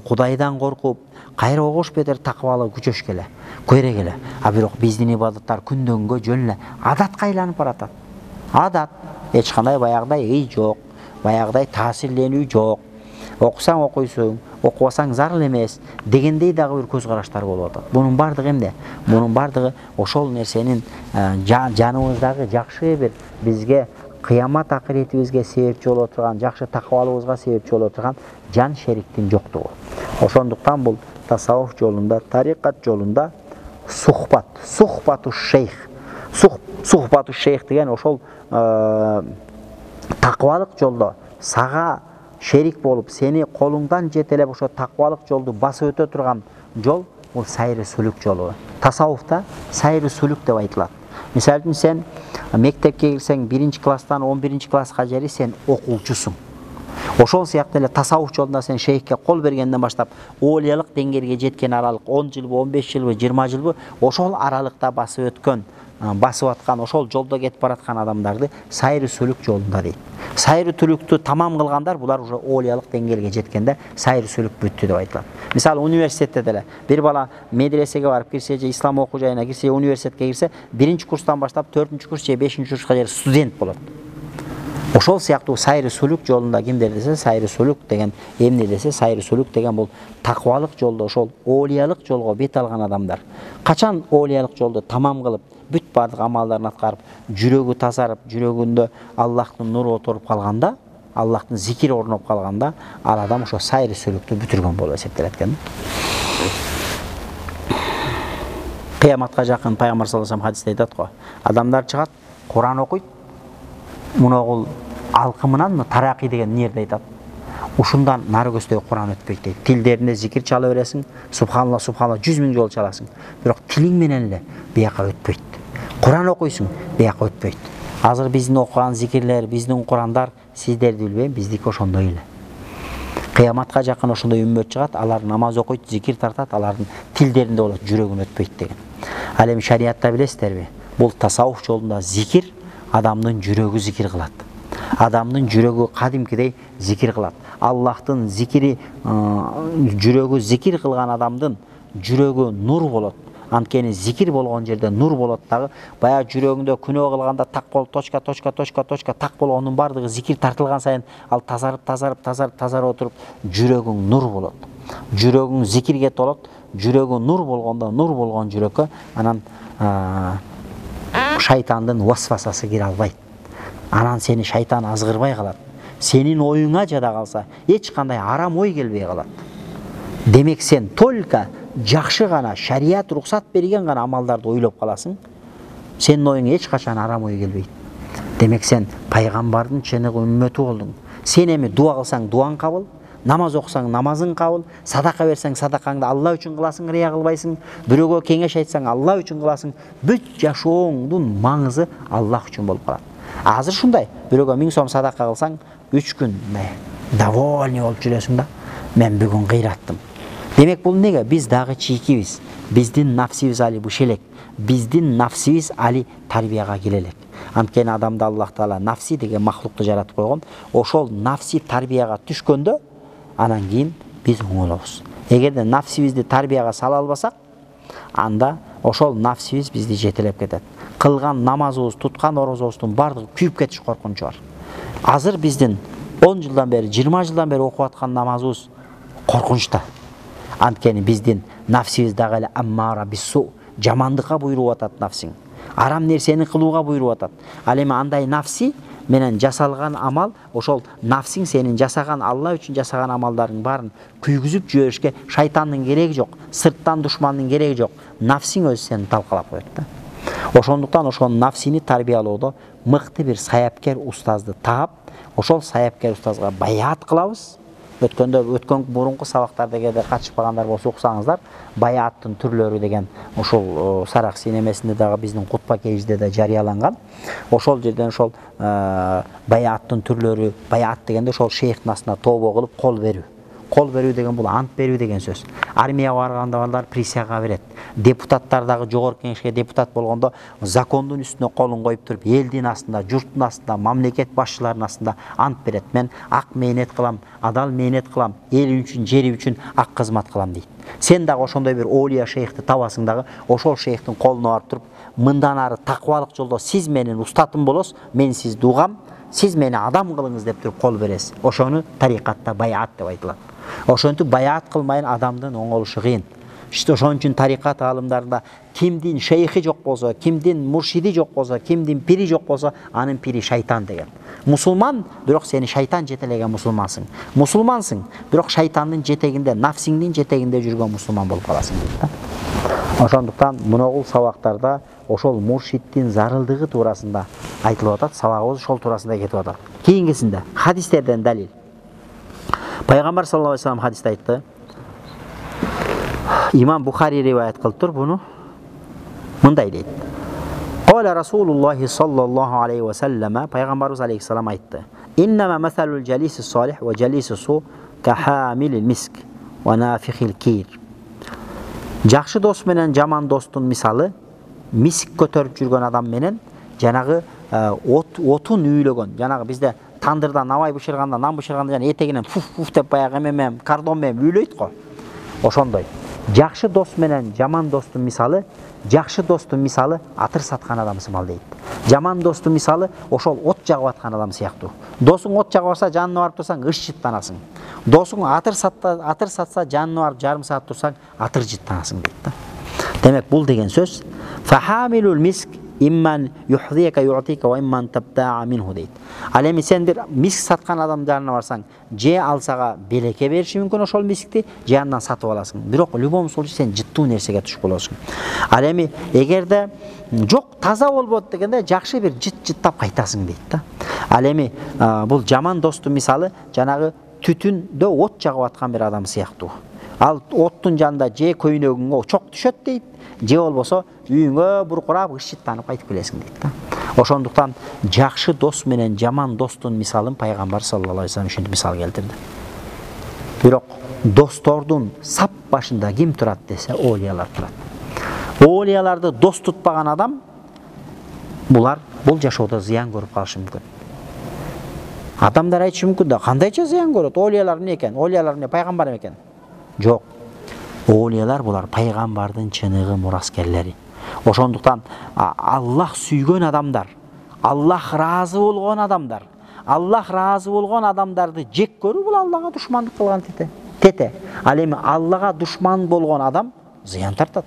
Кудайдан коркуп, кайра огош бетер такыбалык күчөш келе, көрөк эле. А бирок биздин ибадаттар күндөн күнгө жөн эле адатка айланып баратат. Адат, эч кандай баягыдай ый жок, баягыдай таасирленүү жок. Окусаң окуйсуң, окубасаң зарыл эмес дегендей дагы бир көз караштар болуп атат. Бунун бардыгы эмне? Бунун бардыгы ошол нерсенин жаныбыздагы жакшы бир бизге кыямат акыретибизге себепчи боло турган, жакшы такыбалыбызга себепчи боло турган жан шериктин жоктугу. Ошондуктан бул тасаввуф жолунда, тарикат жолунда сухбату шейх. Сухбату шейх деген ошол такыбалык жолдо сага шерик болуп, сени колуңдан жетелеп ошо такыбалык жолду басып өтө турган жол бул сайры сүлүк жолу. Тасаввуфта сайры сүлүк деп айтылат. Мисалы үчүн сен мектепке келсең 1-класстан 11-класска жери сен окуучусуң. Ошол сыяктуу эле тасаввуф жолунда сен шейхке кол бергенден баштап оолиялык деңгээлге жеткен аралык 10 жылбы, 15 жылбы, 20 жылбы ошол аралыкта басып өткөн, басып аткан, ошол жолдо кетип бараткан адамдарды сайры сүлүк жолунда дейт. Сайры сүлүктү тамам кылгандар булар уже оолиялык деңгээлге жеткенде сайры сүлүк бүттү деп айтылат. Мисалы университетте деле бир бала медресеге барып кирсе же ислам окуу жайына кирсе, университетке кирсе, 1-курстан баштап 4-курс же 5-курска чейин студент болот. Ошол сыяктуу сайры сүлүк жолунда кимдер десе, сайры сүлүк деген эмне десе, сайры сүлүк деген бул таквалык жолдо, ошол оолиялык жолго бет алган адамдар. Качан оолиялык жолду тамам кылып, бүт бардык амалдарын аткарып, жүрөгү тазарып, жүрөгүндө Аллахтын нуру отуруп калганда, Аллахтын зикири орноп калганда, ал адам ошо сайры сүлүктү бүтүргөн болуп эсептелет экен. Кыяматка жакын Пайгамбар саллаллаху алейхи вассалам хадисте айтат го, адамдар чыгат, Куран окуйт, муногул алкымынан тараки деген нерде айтат. Ушундан нары көздөй Куран өтпөйт дейт. Тилдеринде зикир чала бересиң, субханалла, субханалла 100 000 жол чаласың. Бирок тилиң менен эле бияка өтпөйт. Куран окуйсуң, бияка өтпөйт. Азыр биздин окуган зикирлер, биздин Курандар сиздерди билбейм, биздики ошондой эле. Кыяматка жакын ошондой үммөт чыгат, алар намаз окуйт, зикир тартат, алардын тилдеринде болот, жүрөгүн өтпөйт деген. Ал эми шариатта билесиздерби? Бул тасаввуф жолунда зикир адамдын жүрөгү зикир кылат. Адамдын жүрөгү кадимкидей зикир кылат. Аллахтын зикири, жүрөгү зикир кылган адамдын жүрөгү нур болот. Анткени зикир болгон жерде нур болот дагы. Баягы жүрөгүндө күнөө кылганда так болуп точка так болгондун бардыгы зикир тартылган сайын ал тазарып отуруп жүрөгүң нур болот. Жүрөгүң зикирге толот. Жүрөгү нур болгондо, нур болгон жүрөккө анан шайтандын васвасасы кире албайт. Анан сени шайтан азгырбай калат. Сенин оюңа жада калса, эч кандай арам ой келбей калат. Демек сен только жакшы гана, шарият рухсат берген гана амалдарды ойлоп каласың. Сенин оюңа эч качан арам ой келбейт. Демек сен пайгамбардын чыныгы үммөтү болдуң. Сен эми дуа кылсаң дуаң кабыл, намаз окусаң намазың кабыл, садака берсең садакаңды Алла үчүн кыласың, рия кылбайсың, бирөөгө кеңеш айтсаң Алла үчүн кыласың. Бүт жашооңдун маңызы Аллах үчүн болуп калат. Азыр шундай, бирөөгө 1000 сом садака кылсаң, 3 күн довольный болуп жүрөсүң да, мен бүгүн кыйраттым. Демек бул неге? Биз дагы чийкибиз. Биздин нафсибиз али бушелек. Биздин нафсибиз али тарбияга келелек. Анткени адамды Аллах Таала нафси деген махлукту жаратып койгон. Ошол нафси тарбияга түшкөндө анан кийин биз оңолобуз. Эгерде нафсибизди тарбияга сала албасак, анда ошол нафсибиз бизди жетелеп кетет. Кылган намазыбыз, туткан орозобуздун бардыгы күйүп кетиш коркунучу бар. Азыр биздин 10 жылдан бери, 20 жылдан бери окуп аткан намазыбыз коркунучта. Анткени биздин нафсибиз дагы эле аммара биссу, жамандыкка буйруп атат нафсиң. Арам нерсени кылууга буйруп атат. Ал эми андай нафси менен жасалган амал, ошол нафсиң сенин жасаган Алла үчүн жасаган амалдарың барын күйгүзүп жиберишке шайтандын кереги жок, сырттан душмандын кереги жок. Нафсиң өзү сени талкалап коет да. Ошондуктан ошол нафсини тарбиялоодо мыкты бир саяпкер устазды таап, ошол саяпкер устазга баяат кылабыз. Өткөн мурунку сабактарда эгерде катышпагандар болсо уксаңыздар, баяаттын түрлөрү деген ошол Сарак синемесинде дагы биздин кутба кежинде да жарыяланган. Ошол жерден ошол баяаттын түрлөрү, баяат дегенде ошол шейхтин астына тобо кылып кол берүү. Кол берүү деген бул ант берүү деген сөз. Армияга барганда балдар присяга берет. Депутаттар дагы жогорку кеңешке депутат болгондо закондун үстүнө колун коюп туруп, элдин астында, журттун астында, мамлекет башчыларынын астында ант берет. Мен ак мээнет кылам, адал мээнет кылам, эл үчүн, жери үчүн ак кызмат кылам дейт. Сен дагы ошондой бир оолия шейхти табасың дагы, ошол шейхтин колуна барып туруп, мындан ары таквалык жолдо сиз менин устатым болосуз, мен сиз дугам, сиз мени адам кылыңыз деп туруп кол бересиз. Ошону тарикатта баяат деп айтылат. Ошентип баяат кылмайын адамдын оңолушу кыйын. Ошон үчүн тарикат аалымдарында кимдин шейхи жок болсо, кимдин муршиди жок болсо, кимдин пири жок болсо, анын пири шайтан деген. Мусулман, бирок сени шайтан жетелеген мусулмансың. Мусулмансың, бирок шайтандын жетегинде, нафсиңдин жетегинде жүргөн мусулман болуп каласың дейт да. Ошондуктан муногул сабактарда ошол муршиттин зарылдыгы туурасында айтылып атат, сабагыбыз ошол туурасында кетип атат. Кийинкисинде хадистерден далил. Пайгамбар саллаллаху алейхи вассалам хадисте айтты. Имам Бухари риваят кылыптыр буну. Мындай дейт. Кала Расулуллахи саллаллаху алейхи вассалама, пайгамбарыбыз алейхиссалам айтты. İnnema meselul celisi salih ve celisi su kahamilil misk ve nafihil kir. Жақшы дос менен жаман достун мисалы миск көтөрүп жүргөн адам менен жанагы отун үйлөгөн, жанагы бизде тандырда навай бышырганда, нан бышырганда жана этегинен фуф деп баягы эмемен, кардон менен үйлөйт го. Ошондой. Жақшы дос менен жаман достун мисалы, жақшы достун мисалы атыр саткан адам сымал дейт. Жаман достун мисалы ошол от жагып аткан адам сыяктуу. Досуң от жагып барса, жанына барып турсаң ыш жыттанасың. Досуң атыр сатса, жанына барып жарым саат турсаң, атыр жыттанасың дейт да. Демек бул деген сөз фахамилул миск имман юхдика ю'тика ва имман табта'a минху дейт. Ал эми сен бир миск саткан адам жанына барсаң, же алсага белеке бериши мүмкүн ошол мискти, же андан сатып аласың. Бирок любом случае сен жыттуу нерсеге туш болосуң. Ал эми эгерде жок таза болбойт дегенде жакшы бир жыттап кайтасың дейт да. Ал эми бул жаман достун мисалы жанагы түтүндө от жагып аткан бир адам сыяктуу. Ал оттун жанында же көйнөгүңө чок түшөт дейт, же болбосо үйүңө буркурап ышыттанып кайтып келесиң дейт да. Ошондуктан жакшы дос менен жаман достун мисалын пайгамбар саллаллаху алейхи вассалам ушинтип мисал келтирди. Бирок достордун сап башында ким турат десе, олиялар турат. Олияларды дос тутпаган адам бул жашоодо зыян көрүп калышы мүмкүн. Адамдар айтышы мүмкүн да, кандайча зыян көрөт? Олиялар эмне экен? Олиялар эмне, пайгамбар экен? Жок. Олиялар булар пайгамбардын чыныгы мураскерлери. Ошондуктан Аллах сүйгөн адамдар, Аллах разы болгон адамдар, Аллах разы болгон адамдарды жек көрүү бул Аллага душмандык кылган тете. Ал эми Аллага душман болгон адам зыян тартат.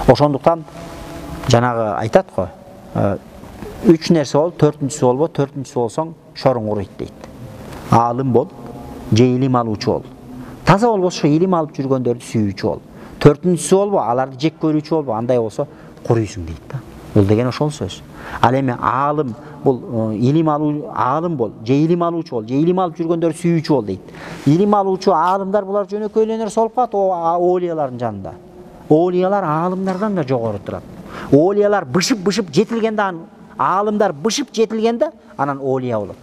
Ошондуктан жанагы айтат го, 3 нерсе бол, 4-үнчүсү болбо, 4-үнчүсү болсоң шоруң уруйт дейт. Алым бол, же илим алуучу бол. Таза болбосо илим алып жүргөндөрдү сүйүүчү бол. 4-үнчүсү болбо, аларды жек көрүүчү болбо, андай болсо куруйсуң дейт да. Бул деген ошол сөз. Ал эми алым бул илим алуу алым бол, же илим алуучу бол, же илим алып жүргөндөрдү сүйүүчү бол дейт. Илим алуучу алымдар булар жөнөкөйлөнөр солуп калат олиялардын жанында. Олиялар алымдардан да жогору турат. Олиялар бышып жетилгенде, алымдар бышып жетилгенде анан олия болот.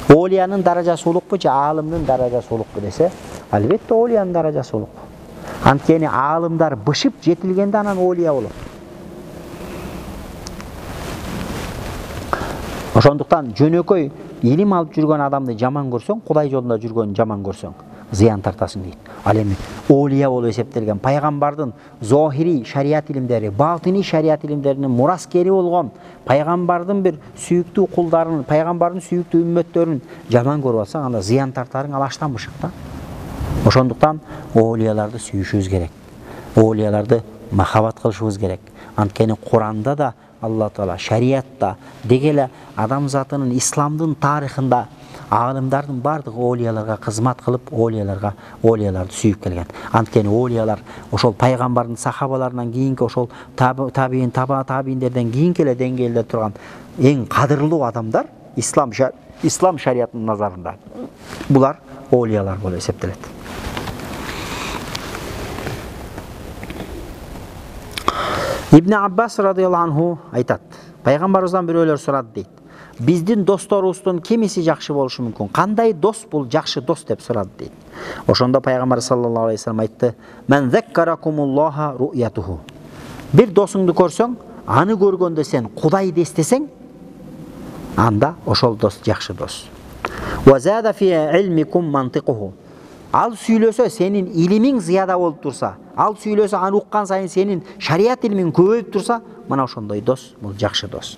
Олиянын даражасы улукпу же алымдын даражасы улукпу десе, албетте олиянын даражасы улук. Анткени алымдар бышып жетилгенде анан олия болот. Ошондуктан жөнөкөй илим алып жүргөн адамды жаман көрсөң, Кудай жолунда жүргөнүн жаман көрсөң, зыян тартасың дейт. Ал эми олия болуп эсептелген пайгамбардын зохири шарият илимдери, батини шарият илимдеринин мураскери болгон пайгамбардын бир сүйүктүү кулдарын, пайгамбардын сүйүктүү үммөттөрүн жаман көрүп алсаң, анда зыян тартарың алаштан бышык да. Ошондуктан олияларды сүйүшүбүз керек. Олияларды махабат кылышыбыз керек. Анткени Куранда да Алла Таала шариятта дегеле адамзатынын исламдын тарыхында алымдардын бардыгы олияларга кызмат кылып, олияларды сүйүп келген. Анткени олиялар ошол пайгамбардын сахабаларынан кийинки ошол табииндерден кийинки эле деңгээлде турган эң кадырлуу адамдар ислам шариятынын назарында. Булар олиялар болуп эсептелет. Ибн Аббас радыйаллаху анху айтат. Пайгамбарыбыздан бирөөлөр сурады дейт. Биздин досторубуздун кимиси жакшы болушу мүмкүн? Кандай дос бул жакшы дос деп сурады дейт. Ошондо пайгамбар саллаллаху алейхи вассалам айтты: "Мен заккаракумуллаха ру'ятуху." Бир досуңду көрсөң, аны көргөндө сен Кудайды эстесең, анда ошол дос жакшы дос. Ва зада фи илмикум мантиқуху. Ал сүйлөсө сенин илимиң зияда болуп турса, ал сүйлөсө аны уккан сайын сенин шарият илимиң көбөйүп турса, мына ошондой дос бул жакшы дос.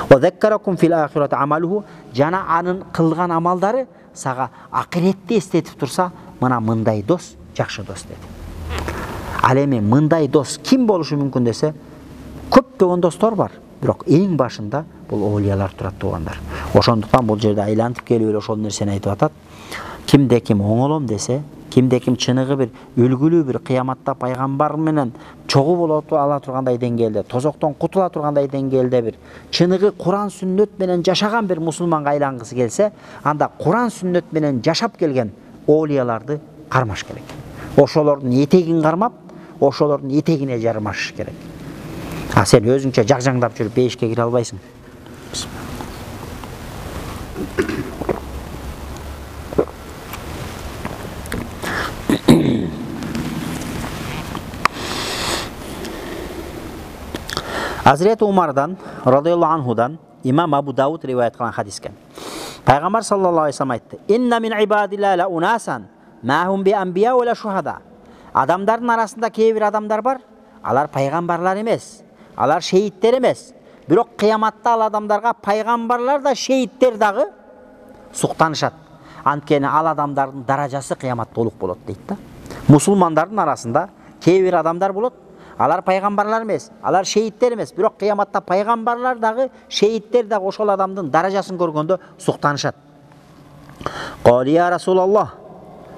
Ва заккаракум фил ахирати амалуху, жана анын кылган амалдары сага акиретти эстетип турса, мына мындай дос жакшы дос деди. Ал эми мындай дос ким болушу мүмкүн десе, көптөгөн достор бар, бирок эң башында бул олиялар турат туугандар. Ошондуктан бул жерде айлантып келип эле ошол нерсени айтып атат. Кимде ким оңолом десе, кимде ким чыныгы бир үлгүлүү бир кыяматта пайгамбар менен чогуу боло ала тургандай деңгээлде, тозоктон кутула тургандай деңгээлде бир чыныгы Куран сүннөт менен жашаган бир мусулманга айлангысы келсе, анда Куран сүннөт менен жашап келген олияларды кармаш керек. Ошолордун этегин кармап, ошолордун этегине жармашыш керек. Сен өзүңчө жакжаңдап жүрүп бейишке кире албайсың. Hazreti Umar'dan radıyallahu anhudan İmam Abu Davud rivayet kılan hadisken. Peygamber sallallahu aleyhi ve sellem aytdı. İnne min ibadillah la unasan ma hum bi anbiya ve la şuhada. Adamların arasında keyir adamlar var. Alar peygamberler emes. Alar şehitler emes. Birok kıyamatda al adamlarga peygamberler da şehitler dağı suqtanışat. Antkeni al adamların darajası kıyamatda oluk bolot deydi da. Musulmanların arasında keyir adamlar bolot. Alar peygamberler emes, alar şehitler emes. Birok kıyamatda peygamberler dağı, şehitler dağı oşol adamdın darajasını görgöndө suqtanışat. Qali ya Resulallah,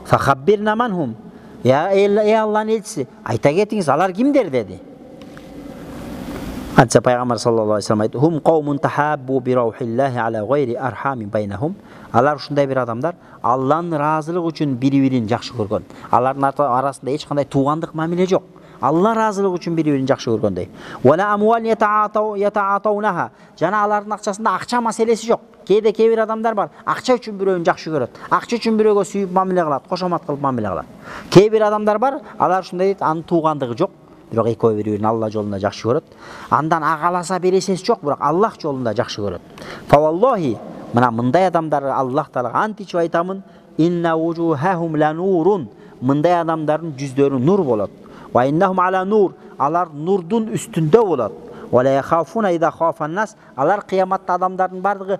fa khabbirna manhum. Ya ey Allah'ın elçisi, ayta ketiniz, alar kimdir dedi. Antsa Peygamber sallallahu aleyhi ve sellem aytdı. Hum qawmun tahabbu bi ruhillahi ala gayri arhamin baynahum. Alar şunday bir adamlar, Allah'ın razılığı üçün biri-birini жақсы көргөн. Aların arasında hiç qanday tuğandık mamile yok. Allah razılığı üçün biri-birini жақсы көргөндөй. Wala amwal yataatawnaha. Jana aların акчасында акча маселеси жоқ. Кейде кейбір адамдар бар, акча үшін бирөөнү жақсы көрөт. Акча үшін бирөөгө сүйүп мамиле кылат, кошомат кылып мамиле кылат. Кейбір адамдар бар, алар ушундай дейт, анын туғандыгы жоқ. Бирок экөө бири-бирин Алла жолунда жақсы көрөт. Андан агаласа бересеси жоқ, бирок Аллах жолунда жақсы көрөт. Fa wallahi, мына мындай адамдар Аллах Таалага античип айтамын, инна вужухахум ла нурун. Мындай адамдардын жүздөрү нур болот. Ва иннахум ала нур. Алар нурдун үстүндө болот. Ва ла яхафуна иза хафан нас. Алар кыяматта адамдардын бардыгы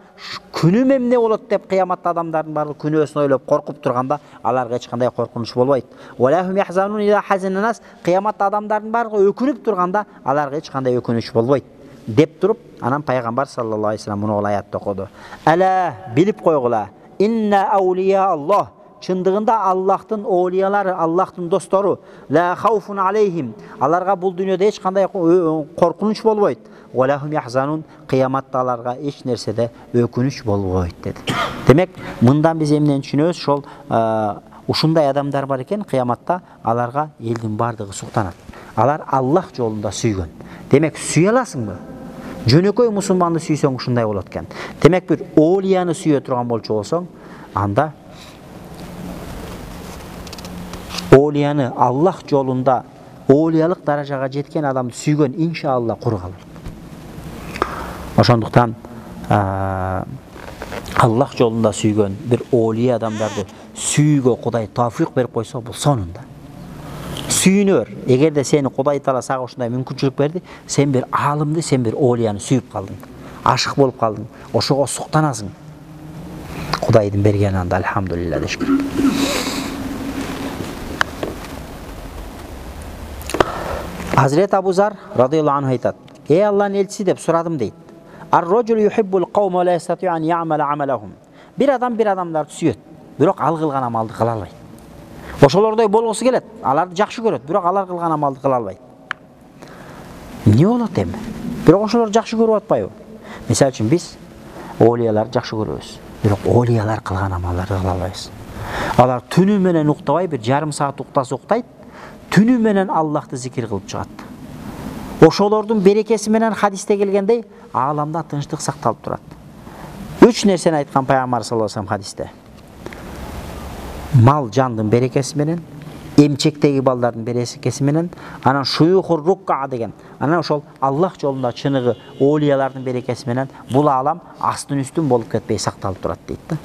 күнүм эмне болот деп кыяматта адамдардын бардыгы күнөөсүн ойлоп коркуп турганда аларга эч кандай коркунуч болбойт. Ва ла хум яхзанун иза хазана нас. Кыяматта адамдардын бардыгы өкүнүп турганда аларга эч кандай өкүнүч болбойт. Деп туруп, анан Пайгамбар саллаллаху алейхи ва саллям муну аятты окуду. Ала билип койгула. Инна аулия Аллах. Чындыгында Аллахтын оолиялары, Аллахтын достору, ла хауфун алейхим. Аларга бул дүйнөдө эч кандай коркунуч болбойт. Ва лахум яхзанун. Кыяматта аларга эч нерседе өкүнүч болбойт деди. Демек, мындан биз эмнени түшүнөбүз? Ошол ушундай адамдар бар экен, кыяматта аларга элдин бардыгы суктанат. Алар Аллах жолунда сүйгөн. Демек, сүйө аласыңбы? Жөнөкөй мусулманды сүйсөң ушундай болот экен. Демек, бир оолияны сүйө турган болчу болсоң, анда оолияны Аллах жолунда оолиялык даражага жеткен адамды сүйгөн иншалла кур калыр. Ошондуктан Аллах жолунда сүйгөн бир оолия адамдарды сүйгө Кудай тавфик берип койсо, бул сонунда. Сүйүнөр. Эгерде сени Кудай Таала сага ушундай мүмкүнчүлүк берди, сен бир алымды, сен бир оолияны сүйүп калдың. Ашык болуп калдың. Ошого суктанасың. Кудайдын берген анда алхамдулилlah деш керек. Hazreti Abu Zar radıyallahu anh aytат. Ey Allah'ın elçisi деп сұрадым deydi. Ar-rajul yuhibbul qawma wa la yastati'u an ya'mala 'amalahum. Bir adam bir adamдарды сүйөт, бирок ал кылган амалды кыла албайт. Ошолордой болгусу келет, аларды жакшы көрөт, бирок алар кылган амалды кыла албайт. Эмне болот эми? Бирок ошолор жакшы көрүп атпайбы? Мисалы үчүн биз оолияларды жакшы көрөбүз, бирок оолиялар кылган амалдарды кыла албайбыз. Алар түнү менен уктабай бир жарым саат уктаса уктайт, түнү менен Аллахты зикир кылып чыгат. Ошолордун берекеси менен хадисте келгендей, ааламда тынчтык сакталып турат. Үч нерсени айткан Пайгамбар саллаллаху алейхи ва саллям хадисте. Мал жандын берекеси менен, эмчектеги балдардын берекеси менен, анан шуюхур рукка деген. Анан ошол Аллах жолунда чыныгы оолиялардын берекеси менен бул аалам астын үстүн болуп кетпей сакталып турат дейт да.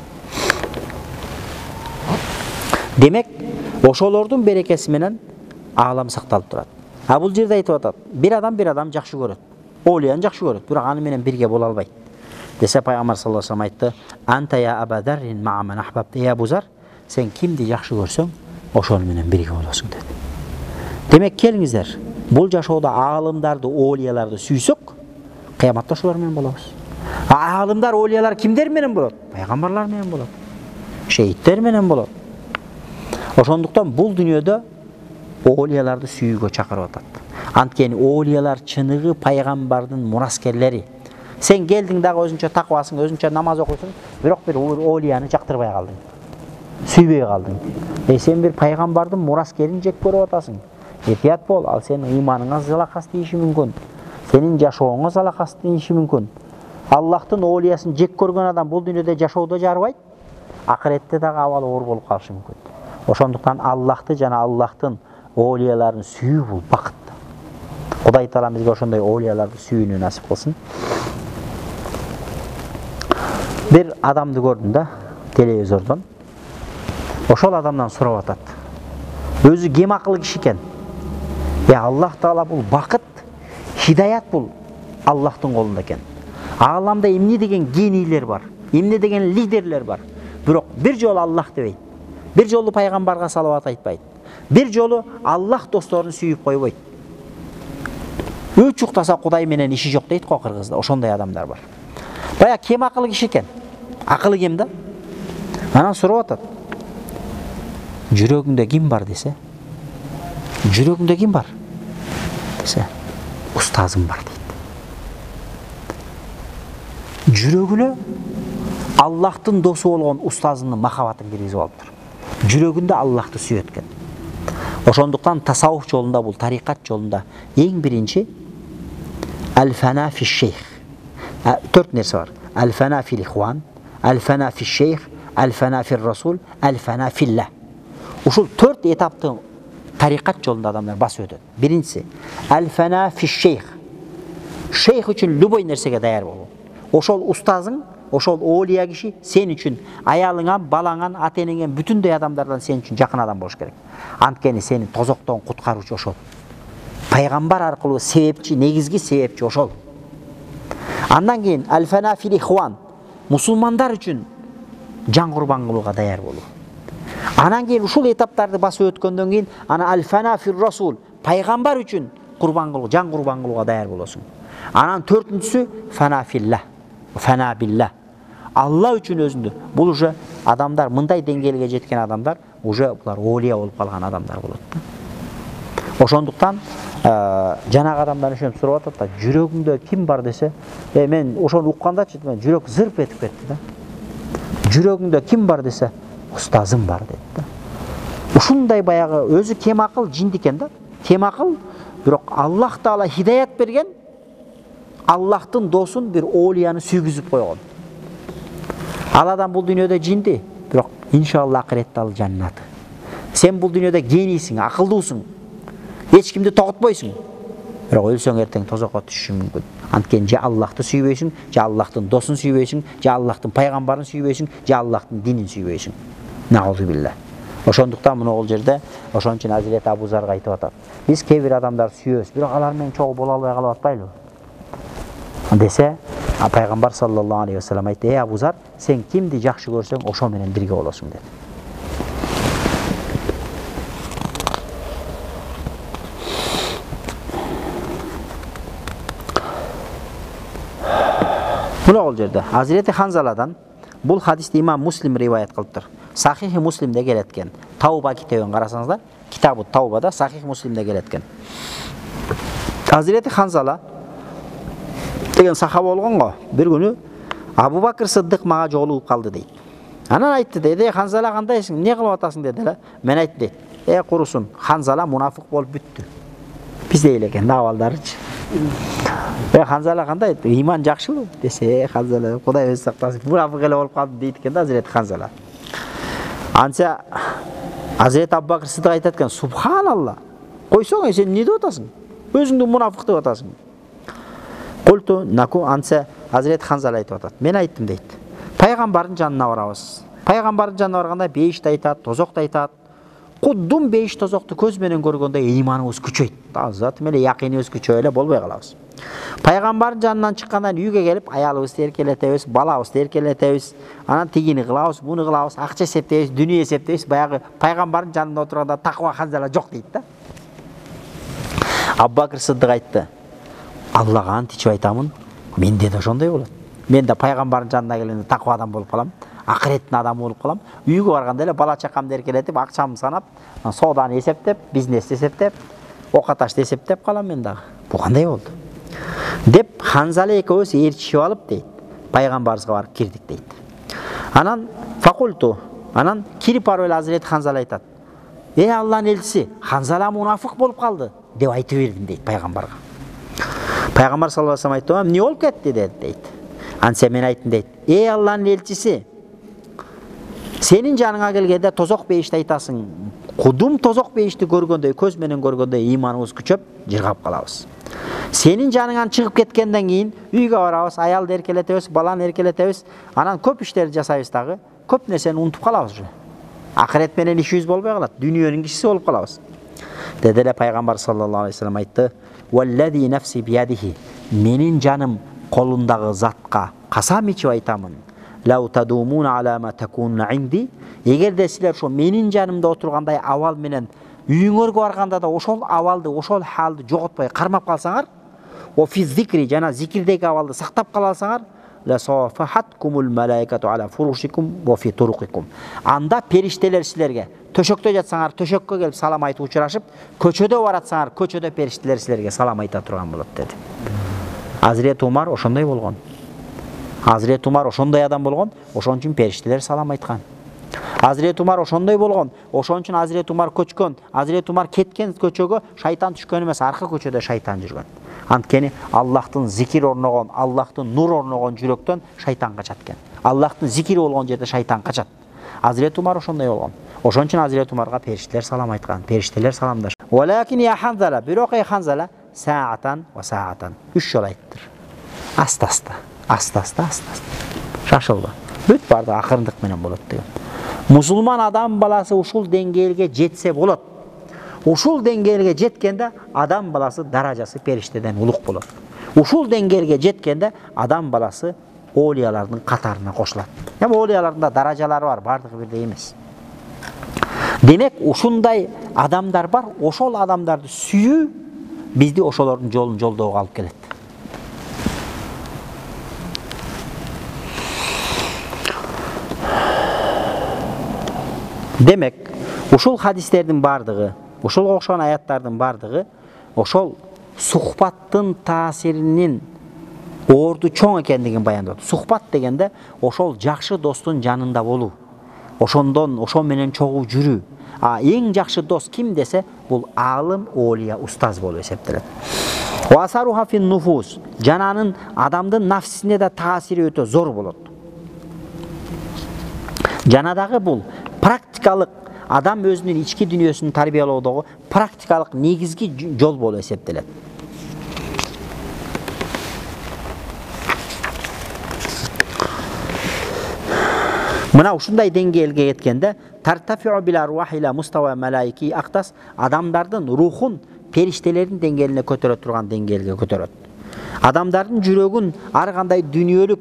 Демек, ошолордун берекеси менен аалам сакталып турат. А бул жерде айтып атат, bir адам жакшы көрөт. Оолияны жакшы көрөт, бирок аны менен бирге боло албайт. Десе Пайгамбар саллаллаху алейхи ва саллям айтты: "Анта я Абу Заррин ма'a man ahbabta ya Abu Zar." Sen kimди жакшы көрсөң, ошол менен бирге болосуң деди. Демек, келиңиздер, бул жашоодо аалымдарды, оолияларды сүйсөк, кыяматта ошолор менен болобуз. Аалымдар, оолиялар кимдер менен болот? Пайгамбарлар менен болот. Шейиттер менен болот. Ошондуктан бул дүйнөдө оолияларды сүйүүгө чакырып атат. Анткени оолиялар чыныгы пайгамбардын мураскерлери. Сен келдиң дагы өзүнчө таквасың, өзүнчө намаз окуйсуң, бирок бир оолияны жактырбай калдың. Сүйбөй калдың. Сен бир пайгамбардын мураскерин жек көрүп атасың. Этият бол, ал сенин ыйманыңа залакас тийиши мүмкүн. Сенин жашооңо залакас тийиши мүмкүн. Аллахтың олиясын жек көрген адам бұл дүниеде жашоуда жарбайт, ақыретте дағы абалы оор болуп калышы мүмкүн. Ошондуктан Аллахты жана Аллахтың олияларын сүйүү бул бакыт. Кудай Таала бизге ошондой олияларды сүйүүнү насип кылсын. Бир адамды көрдүм да телевизордон. Ошол адамдан сурап атат. Өзү кем акылы киши экен. Аллах Таала бул бакыт, хидаят бул Аллахтың колунда экен. Ааламда эмне деген генийлер бар, эмне деген лидерлер бар. Бирок бир жолу Аллах дебейт. Бир жолу пайгамбарга салават айтпайт. Бир жолу Аллах досторун сүйүп койбойт. Үч уктаса Кудай менен иши жок дейт го кыргызда. Ошондой адамдар бар. Бая кем акылы киши экен. Акылы кем да? Анан сурап атат. Жүрөгүңдө ким бар десе? Жүрөгүңдө ким бар? Десе, устазым бар дейт. Жүрөгүнө Аллахтын досу болгон устазынын махабатын киргизип алыптыр. Жүрөгүндө Аллахты сүйөт экен. Ошондуктан тасаввуф жолунда, бул тарикат жолунда эң биринчи аль-фана фи шейх. 4 нерсе бар. Аль-фана фил ихван, аль-фана фи шейх, аль-фана фил расул, аль-фана филла. Ушул 4 этаптын тарикат жолунда адамдар басып өтөт. Биринчиси аль-фана фи шейх. Шейх үчүн любой нерсеге даяр болуу. Ошол устазың, ошол олия киши сен үчүн аялыңан, балаңан, ата-энеңен бүтүндөй адамдардан сен үчүн жакын адам болуш керек. Анткени сени тозоктон куткаруучу ошол. Пайгамбар аркылуу себепчи, негизги себепчи ошол. Андан кийин аль-фана фил ихван. Мусулмандар үчүн жан курбан кылууга даяр болуу. Анан кийин ушул этаптарды басып өткөндөн кийин ана аль-фана фил расул. Пайгамбар үчүн курбан кылуу, жан курбан кылууга даяр болосуң. Анан 4-үнчүсү фана филла. Фана билла. Алла үчүн өзүндү. Бул уже адамдар мындай деңгээлге жеткен адамдар, уже булар олия болуп калган адамдар болот. Ошондуктан жанагы адамдан ошентип сурап атат да, жүрөгүңдө ким бар десе, мен ошону уккандачы, мен жүрөк зырп этип кетти да. Жүрөгүңдө ким бар десе, устазым бар деди да. Ушундай баягы өзү кем акыл жинди экен да. Кем акыл, бирок Аллах Таала хидаят берген, Аллахтын досун бир олияны сүйгүзүп койгон. Ал адам бул дүйнөдө жинди, бирок иншалла акыретте ал жаннаты. Сен бул дүйнөдө генийсиң, акылдуусуң. Эч кимди тоготпойсуң. Бирок өлсөң эртең тозокко түшүшүң мүмкүн. Анткени же Аллахты сүйбөйсүң, же Аллахтын досун сүйбөйсүң, же Аллахтын пайгамбарын сүйбөйсүң, же Аллахтын динин сүйбөйсүң. Наузу билла. Ошондуктан мына ол жерде ошон үчүн Азирет Абу Зарга айтып атат. Биз кээ бир адамдар сүйөбүз, бирок алар менен чогуу боло албай калып атпайлыбы? Десе, пайгамбар саллаллаху алейхи ва саллям айтты: "Эй Абу Зар, сен кимди жакшы көрсөң, ошол менен бирге болосуң" dedi. Мына ол жерде Азирети Ханзаладан бул хадисти имам Муслим риваят кылыптыр. Сахихи Муслимде келет экен. Тауба китебин карасаңыздар, китабу Таубада Сахих Муслимде келет экен. Азирети Ханзала деген сахаба болгон го. Бир күнү Абу Бакыр Сыддык мага жолугуп калды дейт. Анан айтты дейт: "Ханзала кандайсың? Эмне кылып атасың?" деди эле. Мен айттым дейт: "Курусун, Ханзала мунафык болуп бүттү." Бизде эле экен абалдарычы. Ханзала кандай? Иман жакшыбы? Десе, Ханзала Кудай өзү сактасын, мунафык эле болуп калды дейт экен да Азирет Ханзала. Анча Азирет Абу Бакыр Сыддык айтат экен: "Субханалла. Койсоң, сен эмне деп атасың? Өзүңдү мунафык деп атасың." Культу наку анса Азирет Ханзала айтып атат. Мен айттым дейт. Пайгамбардын жанына барабыз. Пайгамбардын жанына барганда бейишти айтат, тозокто айтат. Куддум бейиш тозокту көз менен көргөндө иманыбыз күчөйт. Зат менен якинибиз күчөй эле болбой калабыз. Пайгамбардын жанынан чыккандан үйгө келип, аялыбызды эркелетебиз, балабызды эркелетебиз, анан тигини кылабыз, буну кылабыз, акча эсептейбиз, дүнүйө эсептейбиз. Баягы пайгамбардын жанында отурганда таква Ханзала жок дейт да. Абу Бакыр Сыддык айтты: "Аллага ант ичип айтамын, менде да ошондой болот. Мен да пайгамбардын жанына келгенде таква адам болуп калам, акыреттин адамы болуп калам. Үйгө барганда эле бала чакамды эркелетип, акчамды санап, сооданы эсептеп, бизнести эсептеп, окаташты эсептеп калам мен дагы. Бул кандай болду?" деп Ханзала экөөбүз ээрчишип алып дейт. Пайгамбарыбызга барып кирдик дейт. Анан факульту, анан кирип барып эле Азирет Ханзала айтат: Алланын элчиси, Ханзала мунафык болуп калды" деп айтып бердим дейт пайгамбарга. Пайгамбар саллаллаху алейхи ва саллям айтты: "Эмне болуп кетти?" дейт. Anse men ayttым дейт. Ey Allah'ın elçisi, senin janыңа келгенде тозок бейишти айтасың. Кудум тозок бейишти көргөндөй, көз менен көргөндөй ыйманыбыз күчөп, жыргап калабыз. Senin janыңан чыгып кеткенден кийин үйгө барабыз, аялды эркелетебиз, баланы эркелетебиз, анан көп иштерди жасайбыз дагы, көп нерсени унутуп калабыз уже. Акырет менен ишибиз болбой калат, дүйнөнүн кишиси болуп калабыз. Деди эле пайгамбар саллаллаху алейхи вассалам айтты: "Валлади нафси биядихи", менин жаным колундагы затка касам ичип айтамын. "Лау тадумуна ала ма такунна инди", эгерде силер ошо менин жанымда отургандай абал менен үйүңөргө барганда да ошол абалды, ошол халды жоготпой кармап калсаңар, о фи зикри, жана зикирдеги абалды сактап кала алсаңар, ла сафахаткумул малаикату ала фурушикум ва фи турукикум. Анда периштелер силерге төшөктө жатсаңар, төшөккө келип салам айтып учурашып, көчөдө баратсаңар, көчөдө периштелер силерге салам айта турган болот деди. Азирет Умар ошондой болгон. Азирет Умар ошондой адам болгон, ошон үчүн периштелер салам айткан. Азирет Умар ошондой болгон, ошон үчүн Азирет Умар көчкөн, Азирет Умар кеткен көчөгө шайтан түшкөн эмес, аркы көчөдө шайтан жүргөн. Анткени Аллахтын зикир орногон, Аллахтын нур орногон жүрөктөн шайтан качат экен. Аллахтын зикири болгон жерде шайтан качат. Азирет Умар ошондой болгон. Ошон үчүн Азирет Умарга периштелер салам айткан, периштелер саламдаш. Валакин я Ханзала, бирок ey Ханзала, саатан ва саатан. 3 жолу айттыр. Аста-аста, аста-аста, аста-аста. Шашылба. Бүт барды акырындык менен болот деген. Мусулман адам баласы ушул деңгээлге жетсе болот. Ушул деңгээлге жеткенде адам баласы даражасы периштеден улук болот. Ушул деңгээлге жеткенде адам баласы олиялардын катарына кошулат. Эми олиялардын да даражалары бар, бардыгы бирдей эмес. Демек, ушундай адамдар бар, ошол адамдарды сүйүү бизди ошолордун жолун жолдоого алып келет. Демек, ушул хадистердин бардыгы, ошолго окшогон аяттардын бардыгы ошол сухбаттын таасиринин орду чоң экендигин баяндап. Сухбат дегенде ошол жакшы достун жанында болуу. Ошон менен чогуу жүрүү. Эң жакшы дос ким десе, бул алым, олия, устаз болуп эсептелет. Васаруха фин нуфус, жананын адамдын нафсине да таасири өтө зор болот. Жанадагы бул практикалык адам өзүнүн ички дүйнөсүн тарбиялоодогу практикалык негизги жол болуп эсептелет. Мына ушундай деңгээлге жеткенде тартафиу бил арвах ила мустава малаики актас, адамдардын рухун периштелердин деңгээлине көтөрө турган деңгээлге көтөрөт. Адамдардын жүрөгүн ар кандай дүйнөлүк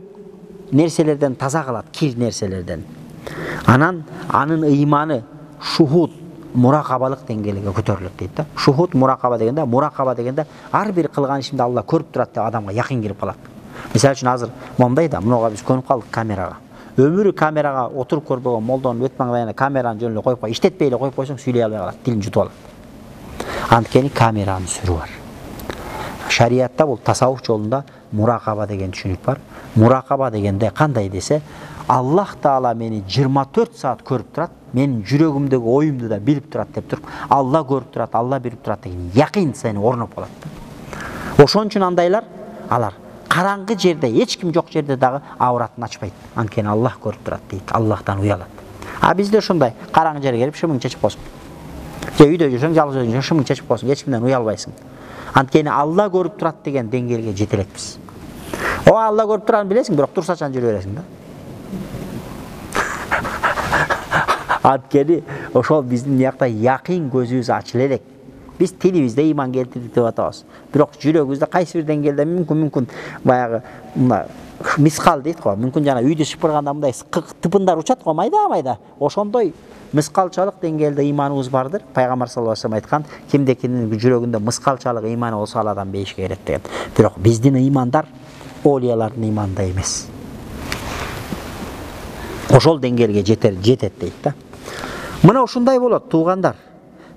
нерселерден таза кылат, кир нерселерден. Анан анын ыйманы шухуд, муракабалык деңгээлиге көтөрүлөт дейт да. Шухуд, муракаба дегенде ар бир кылган ишимди Алла көрүп турат деп адамга якын кирип калат. Мисалы үчүн азыр момундай да, мынага биз көнүп калдык камерага. Өмүрү камерага отуруп көрбөгөн молдонун бет маңдайына камераны жөнүнө коюп кой, иштетпей эле коюп койсоң сүйлөй албай калат, дилин жутуп алат. Анткени камеранын сүрү бар. Шариятта бул тасаввуф жолунда муракаба деген түшүнүк бар. Муракаба дегенде кандай десе, Аллах Таала мени 24 саат көрүп турат, менин жүрөгүмдөгү оюмду да билип турат деп туруп, Алла көрүп турат, Алла билип турат деген якын сени орноп калат. Ошон үчүн андайлар, алар караңгы жерде, эч ким жок жерде дагы авратын ачпайт. Анткени Аллах көрүп турат дейт, Аллахтан уялат. Бизде ошондой караңгы жерге келип шымың чечип койсуң. Же үйдө жүрсөң, жалгыз жүрсөң, шымың чечип койсуң, эч кимден уялбайсың. Анткени Алла көрүп турат деген деңгээлге жете элекпиз. Алла көрүп турганын билесиң, бирок турсачан жүрө бересиң да. Анткени ошол биздин биякта якын көзүбүз ачыла элек. Биз тилибизде ыйман келтирдик деп атабыз. Бирок жүрөгүбүздө кайсы бир деңгээлде мүмкүн баягы мискал дейт го. Мүмкүн жана үйдө шыпырганда мындай тыпындар учат го, майда. Ошондой мискалчалык деңгээлде ыйманыбыз бардыр. Пайгамбар саллаллаху алейхи вассалам айткан, кимдекинин жүрөгүндө мискалчалык ыйманы болсо ал адам бейишке кирет деген. Бирок биздин ыймандар олиялардын ыймандай эмес. Ошол деңгээлге жетет дейт да. Мына ушундай болот туугандар.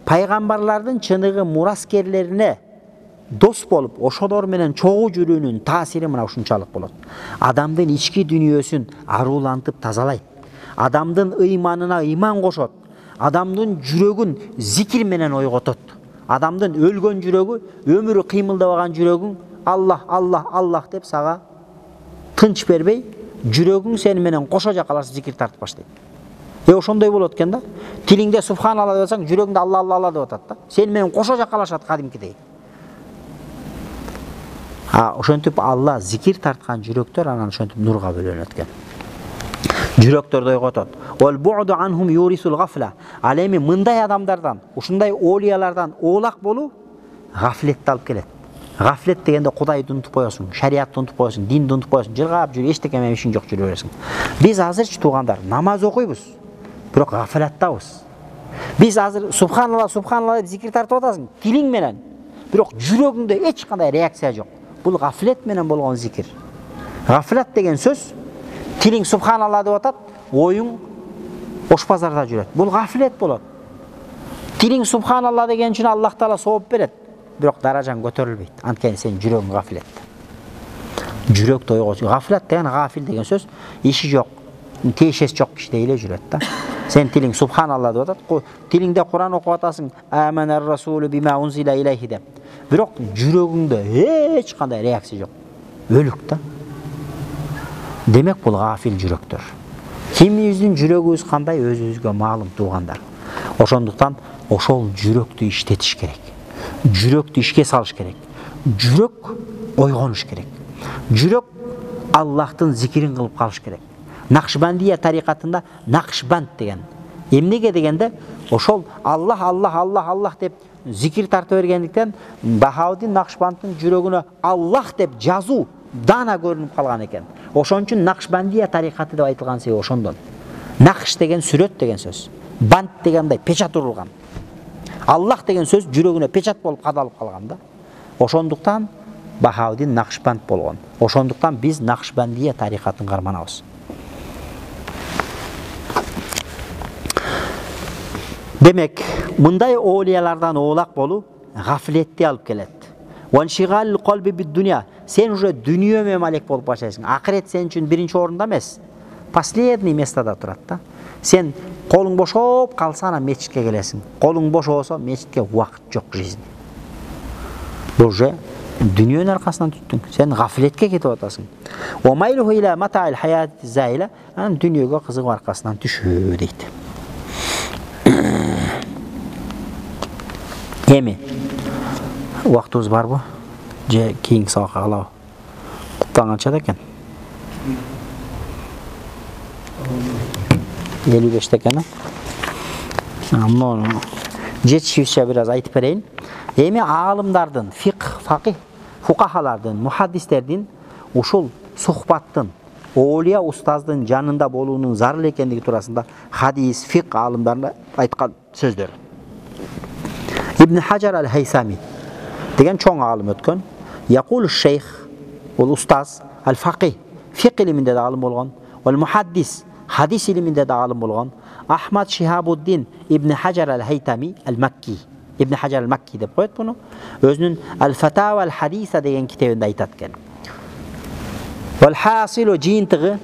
Пайгамбарлардын чыныгы мураскерлерине дос болуп, ошолор менен чогуу жүрүүнүн таасири мына ушунчалык болот. Адамдын ички дүйнөсүн арулантып тазалайт. Адамдын ыйманына ыйман кошот. Адамдын жүрөгүн зикир менен ойготот. Адамдын өлгөн жүрөгү, өмүрү кыймылдабаган жүрөгүн Аллах, Аллах, Аллах деп сага тынч бербей, жүрөгүң сени менен кошо жакаласа зикир тартып баштайт. Ошондой болот экен да. Тилиңде субханалла деп атсаң, жүрөгүңдө алла алла алла деп атат да. Сени менен кошо жакалашат кадимкидей. Ошентип Алла зикир тарткан жүрөктөр анан ошентип нурга бөлөнөт экен. Жүрөктөрдү ойготот. Вал бу'ду анхум юрисул гафла. Ал эми мындай адамдардан, ушундай олиялардан оолак болуу гафлетти алып келет. Гафлет дегенде Кудайды унутуп коесуң, шариатты унутуп коесуң, динди унутуп коесуң, жыргап жүрүп эчтеке менен ишиң жок жүрө бересиң. Биз азырчы туугандар намаз окуйбуз, бирок гафлаттабыз. Биз азыр субханалла субханалла деп зикир тартып атасың, тилиң менен, бирок жүрөгүңдө эч кандай реакция жок. Бул гафлет менен болгон зикир. Гафлат деген сөз тилиң субханалла деп атат, оюң ош базарда жүрөт. Бул гафлет болот. Тилиң субханалла деген үчүн Аллах Таала сооп берет, бирок даражаң көтөрүлбөйт. Анткени сен жүрөгүң гафлет. Жүрөктө ойготуу. Гафлат деген гафил деген сөз иши жок, тиешеси жок кишидей эле жүрөт да. Сен тилиң субханалла деп атат, тилиңде Куран окуп атасың, аманар расулу бима унзила илейхи деп. Бирок жүрөгүңдө эч кандай реакция жок. Өлүк да. Демек бул гафил жүрөктөр. Кимибиздин жүрөгүбүз кандай өзүбүзгө маалым туугандар. Ошондуктан ошол жүрөктү иштетиш керек. Жүрөктү ишке салыш керек. Жүрөк ойгонуш керек. Жүрөк Аллахтын зикирин кылып калыш керек. Накшбандия тарикатында Накшбанд деген. Эмнеге дегенде ошол Аллах Аллах Аллах Аллах деп зикир тартып бергендиктен Бахаудин Накшбандтын жүрөгүнө Аллах деп жазуу дана көрүнүп калган экен. Ошон үчүн Накшбандия тарикаты деп айтылган себеби ошондон. Накш деген сүрөт деген сөз. Бант дегенде печат урулган. Аллах деген сөз жүрөгүнө печат болуп кадалып калган да. Ошондуктан Бахаудин Накшбанд болгон. Ошондуктан биз Накшбандия тарикатын карманабыз. Демек, мындай оолиялардан оолак болуу гафлетти алып келет. Ваншигал калби бид дуния. Сен уже дүнүйө менен алек болуп баштайсың. Акырет сен үчүн биринчи орунда эмес. Последний местада турат да. Сен колуң бошоп калса анан мечитке келесиң. Колуң бошобосо мечитке убакыт жок жизнь. Бул уже дүнүйөнүн аркасынан түттүң. Сен гафлетке кетип атасың. Ва майлуху ила матаил хаят заила. Анан дүнүйөгө кызыгып аркасынан түшүү дейт. Эми убактыбыз барбы? Же кийинки сабакка калабы? Таң канчада экен? 55 экен. Муну жетишибизче бир аз айтып берейин. Эми аалымдардын, факih, фукахалардын, мухаддистердин ушул сухбаттын, оолия устаздын жанында болуунун зарыл экендиги туурасында хадис, фик аалымдарына айткан сөздөр. Ибн Хаджар аль-Хайсами деген чоң аалым өткөн. Якул шейх, ол устаз, аль-факih, фик илиминде да аалым болгон, ол мухаддис, хадис илиминде да аалым болгон. Ахмад Шихабуддин Ибн Хаджар аль-Хайтами аль-Макки, Ибн Хаджар аль-Макки деп коет буну. Өзүнүн Аль-Фатава аль-Хадиса деген китебинде айтат экен. Вал хасилу жыйынтыгы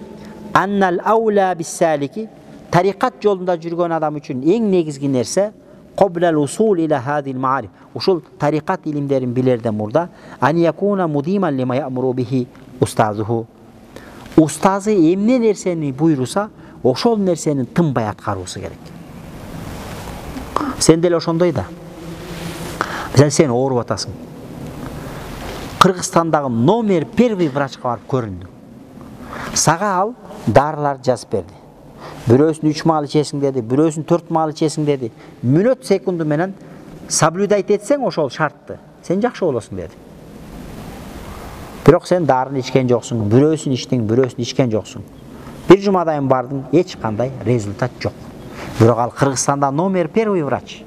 аннал аула бис-салики, тарикат жолунда жүргөн адам үчүн эң негизги нерсе qoblal usul ila hadhihi al-ma'arif. Ушул тарикат илимдерин билерден мурда ан якуна мудиман лима я'муру бихи устазуху. Устазы эмне нерсени буйруса, ошол нерсени тынбай аткаруусу керек. Сен деле ошондой да. Сен ооруп атасың. Кыргызстандагы номер 1 врачка барып көрүндүң. Сага ал дарылар жазып берди. Бирөөсүн 3 маал ичесиң деди, бирөөсүн 4 маал ичесиң деди. Мүнөт секунду менен соблюдать этсең ошол шартты, сен жакшы болосуң деди. Бирок сен дарын ичкен жоксуң, бирөөсүн ичтиң, бирөөсүн ичкен жоксуң. Бир жумадайын бардың, эч кандай результат жок. Бирок ал Кыргызстанда номер 1 врач.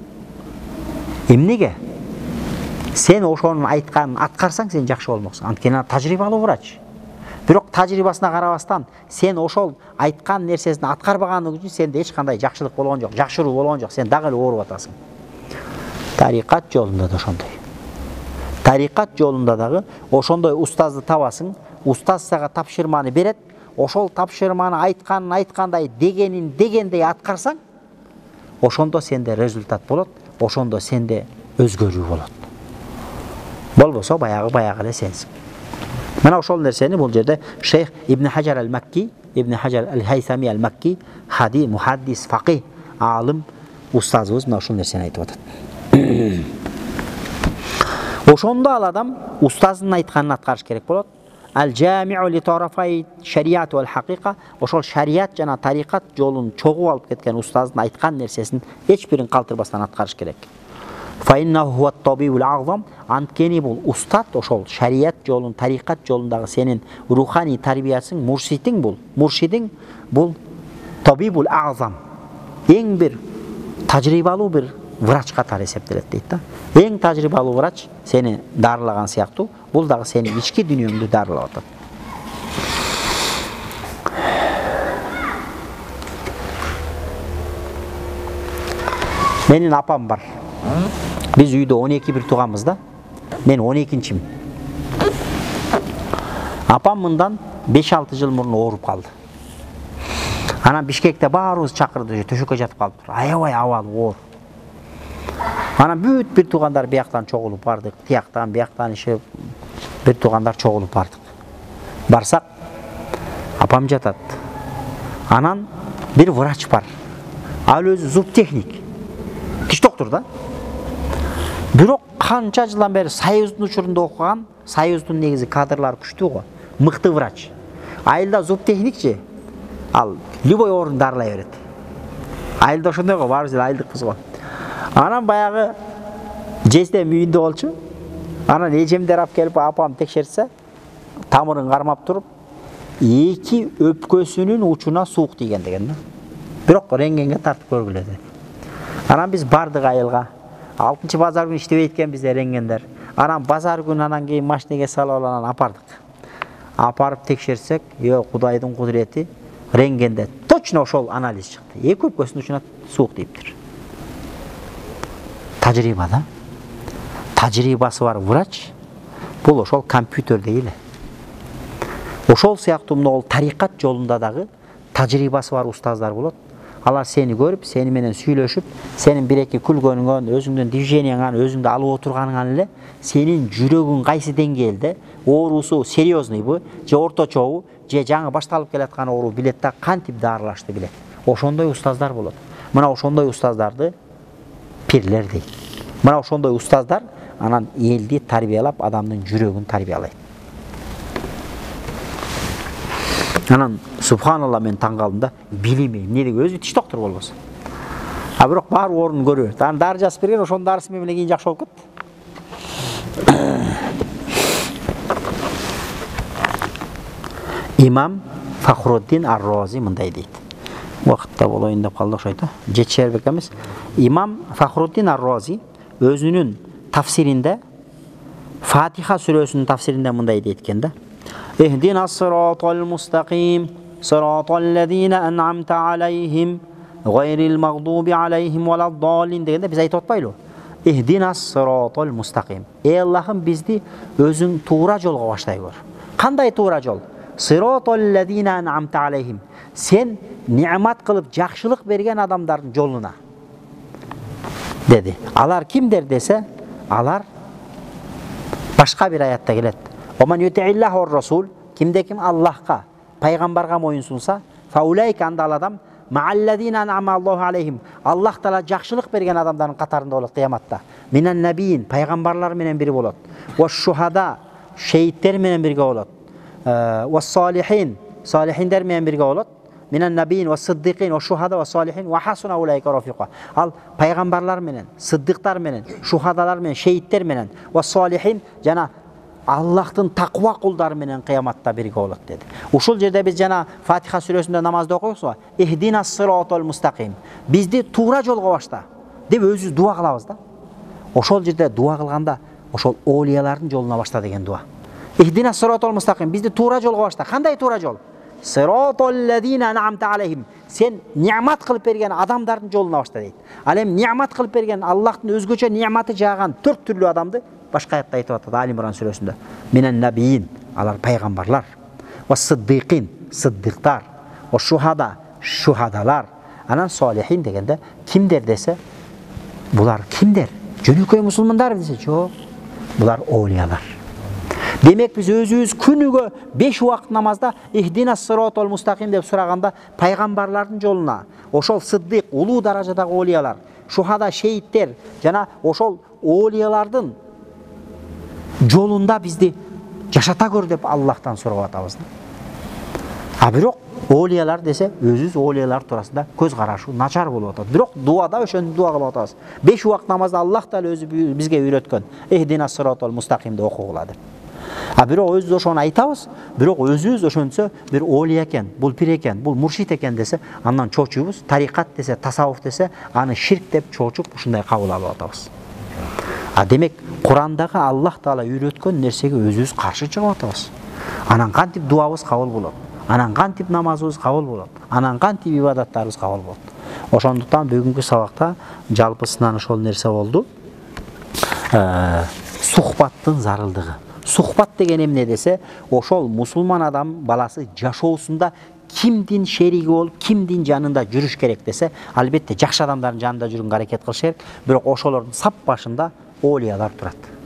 Эмнеге? Сен ошонун айтканын аткарсаң, сен жакшы болмоксуң. Анткени тажрыйбалуу врач. Бирок тажрыйбасына карабастан, сен ошол айткан нерсесин аткарбаганың үчүн сенде эч кандай жакшылык болгон жок, жакшыруу болгон жок. Сен дагы эле ооруп атасың. Тарикат жолунда да ошондой. Тарикат жолунда дагы ошондой устазды табасың, устаз сага тапшырманы берет, ошол тапшырманы айткандай дегендей аткарсаң, ошондо сенде результат болот, ошондо сенде өзгөрүү болот. Болбосо баягы эле сенсиң. Mana ошол нерсени бул жерде Шейх Ибн Хаджар ал-Макки, Ибн Хаджар ал-Хайсами ал-Макки, хади, мухаддис, фақih, алым, устазыбыз мына ошол нерсени айтып атат. Ошондо ал адам устазынын айтканын аткарыш керек болот. Ал-Жамиу ли тарафай шариат вал хақиқа, ошол шариат жана тарикат жолун чогуп алып кеткен устаздын айткан нерсесин эч бирин калтырбастан аткарыш керек. Фаиннаху хуат табибул аъзам, анткени бул устат ошол шариат жолун, тарикат жолундагы сенин руханий тарбиясың, муршидиң бул табибул аъзам. Эң бир тажрыйбалуу бир врач катары эсептелет дейт да. Эң тажрыйбалуу врач сени дарылаган сыяктуу, бул дагы сенин ички дүйнөңдү дарылап атат. Менин апам бар. Biz үйдө 12 бир туганбыз да. Мен 12-чимин. Апам мындан 5-6 жыл мурун ооруп калды. Анан Бишкекте баарыбыз чакырды, төшөккө жатып калыптыр. Аябай абалы оор. Анан бүт бир тугандар бияктан чогулуп бардык, тияктан, бияктан иши бир тугандар чогулуп бардык. Барсак, апам жатат. Анан бир врач бар. Ал өзү зуб техник. Киш доктор да. Бирок канча жылдан бери Союздун учурунда окуган, Союздун негизи кадрлары күчтүү го, мыкты врач. Айылда зуб техникчи, ал любой оорун дарылай берет. Айылда ошондой го, баарыбыз эле айылдыкпыз го. Анан баягы жездем үйүндө болчу. Анан эжемдер алып келип апам текшертсе, тамырын кармап туруп, 2 өпкөсүнүн учуна суук тийген деген да. Бирок рентгенге тартып көргүлө dedi. Анан биз бардык айылга. 6-чы базар күнү иштебейт экен бизде рентгендер. Анан базар күнү анан кийин машинеге салып анан апардык. Апарып текшерсек, Кудайдын кудурети, рентгенде точно ошол анализ чыкты. 2 өпкөсүнүн учуна суук тийиптир. Тажрыйба да. Тажрыйбасы бар врач бул ошол компьютердей эле. Ошол сыяктуу мына тарикат жолунда дагы тажрыйбасы бар устаздар болот. Алар сени көрүп, сени менен сүйлөшүп, сенин бир-эки күлгөнүңөн, өзүңдүн движенияңан, өзүңдү алып отурганыңан эле сенин жүрөгүң кайсы деңгээлде, оорусу серьезныйбы, же орточобу, же жаңы башталып келаткан оору билет да, кантип дарылашты билет. Ошондой устаздар болот. Мына ошондой устаздарды пирлер дейт. Мына ошондой устаздар анан элди тарбиялап, адамдын жүрөгүн тарбиялайт. Анан субханалла мен таң калдым да, билимей, эмнеге өзү тиш доктор болбосо. А бирок бар орун көрүп, анан дары жазып берген, ошонун дарысын менен кийин жакшы болуп кетти. Имам Фахруддин ар-Рази мындай дейт. Убакытта болоюн деп калды окшойт. Жетишербек эмес. Имам Фахруддин ар-Рази өзүнүн тафсиринде, Фатиха сүрөсүнүн тафсиринде мындай дейт экен да. اهدنا الصراط المستقيم صراط الذين أنعمت عليهم غير المغضوب عليهم ولا الضالين дегенде биз айтып атпайлы. اهدنا الصراط المستقيم. Ey Allah'ım bizdi özün tuğra jolga başlay gör. Kандай tuğra jol? صراط الذين أنعمت عليهم. Sen nimet kılıp jakşılık bergen adamların joluna. Dedi. Alar kimdir dese, alar başka bir ayatta gelet. Oman yuti'illah or rasul, kimde kim Allah'a, peygamberga moyun sunsa, faulaika andal adam ma'allazina an'ama Allahu aleyhim. Allah Teala jakşılık bergen adamların katarında bolat kıyamatta. Minen nebiyin, peygamberler menen biri bolat. Ve şuhada, şehitler menen birge bolat. Ve salihin, salihinler menen birge bolat. Minen nebiyin ve sıddiqin ve şuhada ve salihin ve hasuna ulaika rafiqa. Al peygamberler menen, sıddıklar menen, şuhadalar menen, şehitler menen ve salihin jana Allah'tın takva kulları menen kıyamatta birge bolat dedi. Uşul jerde biz jana Fatiha сүрөсүндө namazda okuyoruz va ihdinas sıratal mustaqim. Bizdi tuğra jolga başta deb özü dua kılabız da. Ошол жерде дуа кылганда ошол олиялардын жолуна башта деген дуа. Ихдина сиротол мустаким. Бизди туура жолго башта. Кандай туура жол? Сиротол лазина ан'амта алейхим. Сен ниъмат кылып берген адамдардын жолуна башта дейт. Ал эми ниъмат кылып берген Аллахтын өзгөчө ниъматы жааган 4 түрлүү адамды башка аятта айтып атат Али Имран сүрөсүндө. Минен набиин, алар пайгамбарлар. Ва сиддиқин, сиддиктар. Ва шухада, шухадалар. Анан солихин дегенде кимдер десе, булар кимдер? Жөнөкөй мусулмандар десе, жок. Булар олиялар. Демек биз өзүбүз күнүгө 5 убакыт намазда ихдинас сиротол мустаким деп сураганда пайгамбарлардын жолуна, ошол сыддык, улуу даражадагы олиялар, шухада, шейиттер жана ошол олиялардын жолунда бизди жашата көр деп Аллахтан сурап атабыз. А бирок олиялар десе өзүбүз олиялар туурасында көз карашы начар болуп атат. Бирок дуада ошону дуа кылып атабыз. 5 убакыт намазда Аллах таала өзү бизге үйрөткөн. Ихдинас сиротол мустаким деп окугула деп. А бирок өзүбүз ошону айтабыз, бирок өзүбүз ошончо бир олия экен, бул пир экен, бул муршид экен десе, андан чочуйбуз. Тарикат десе, тасаввуф десе, аны ширк деп чочуп ушундай кабыл алып атабыз. А демек Курандагы Аллах таала үйрөткөн нерсеге өзүбүз каршы чыгып атабыз. Анан кантип дуабыз кабыл болот? Анан кантип намазыбыз кабыл болот? Анан кантип ибадаттарыбыз кабыл болот? Ошондуктан бүгүнкү сабакта жалпысынан ошол нерсе болду. Сухбаттын зарылдыгы. Сухбат деген эмне десе, ошол мусулман адам баласы жашоосунда кимдин шериги болуп, кимдин жанында жүрүш керек десе, албетте жакшы адамдардын жанында жүрүүгө аракет кылыш керек. Бирок ошолордун сап башында олиялар турат.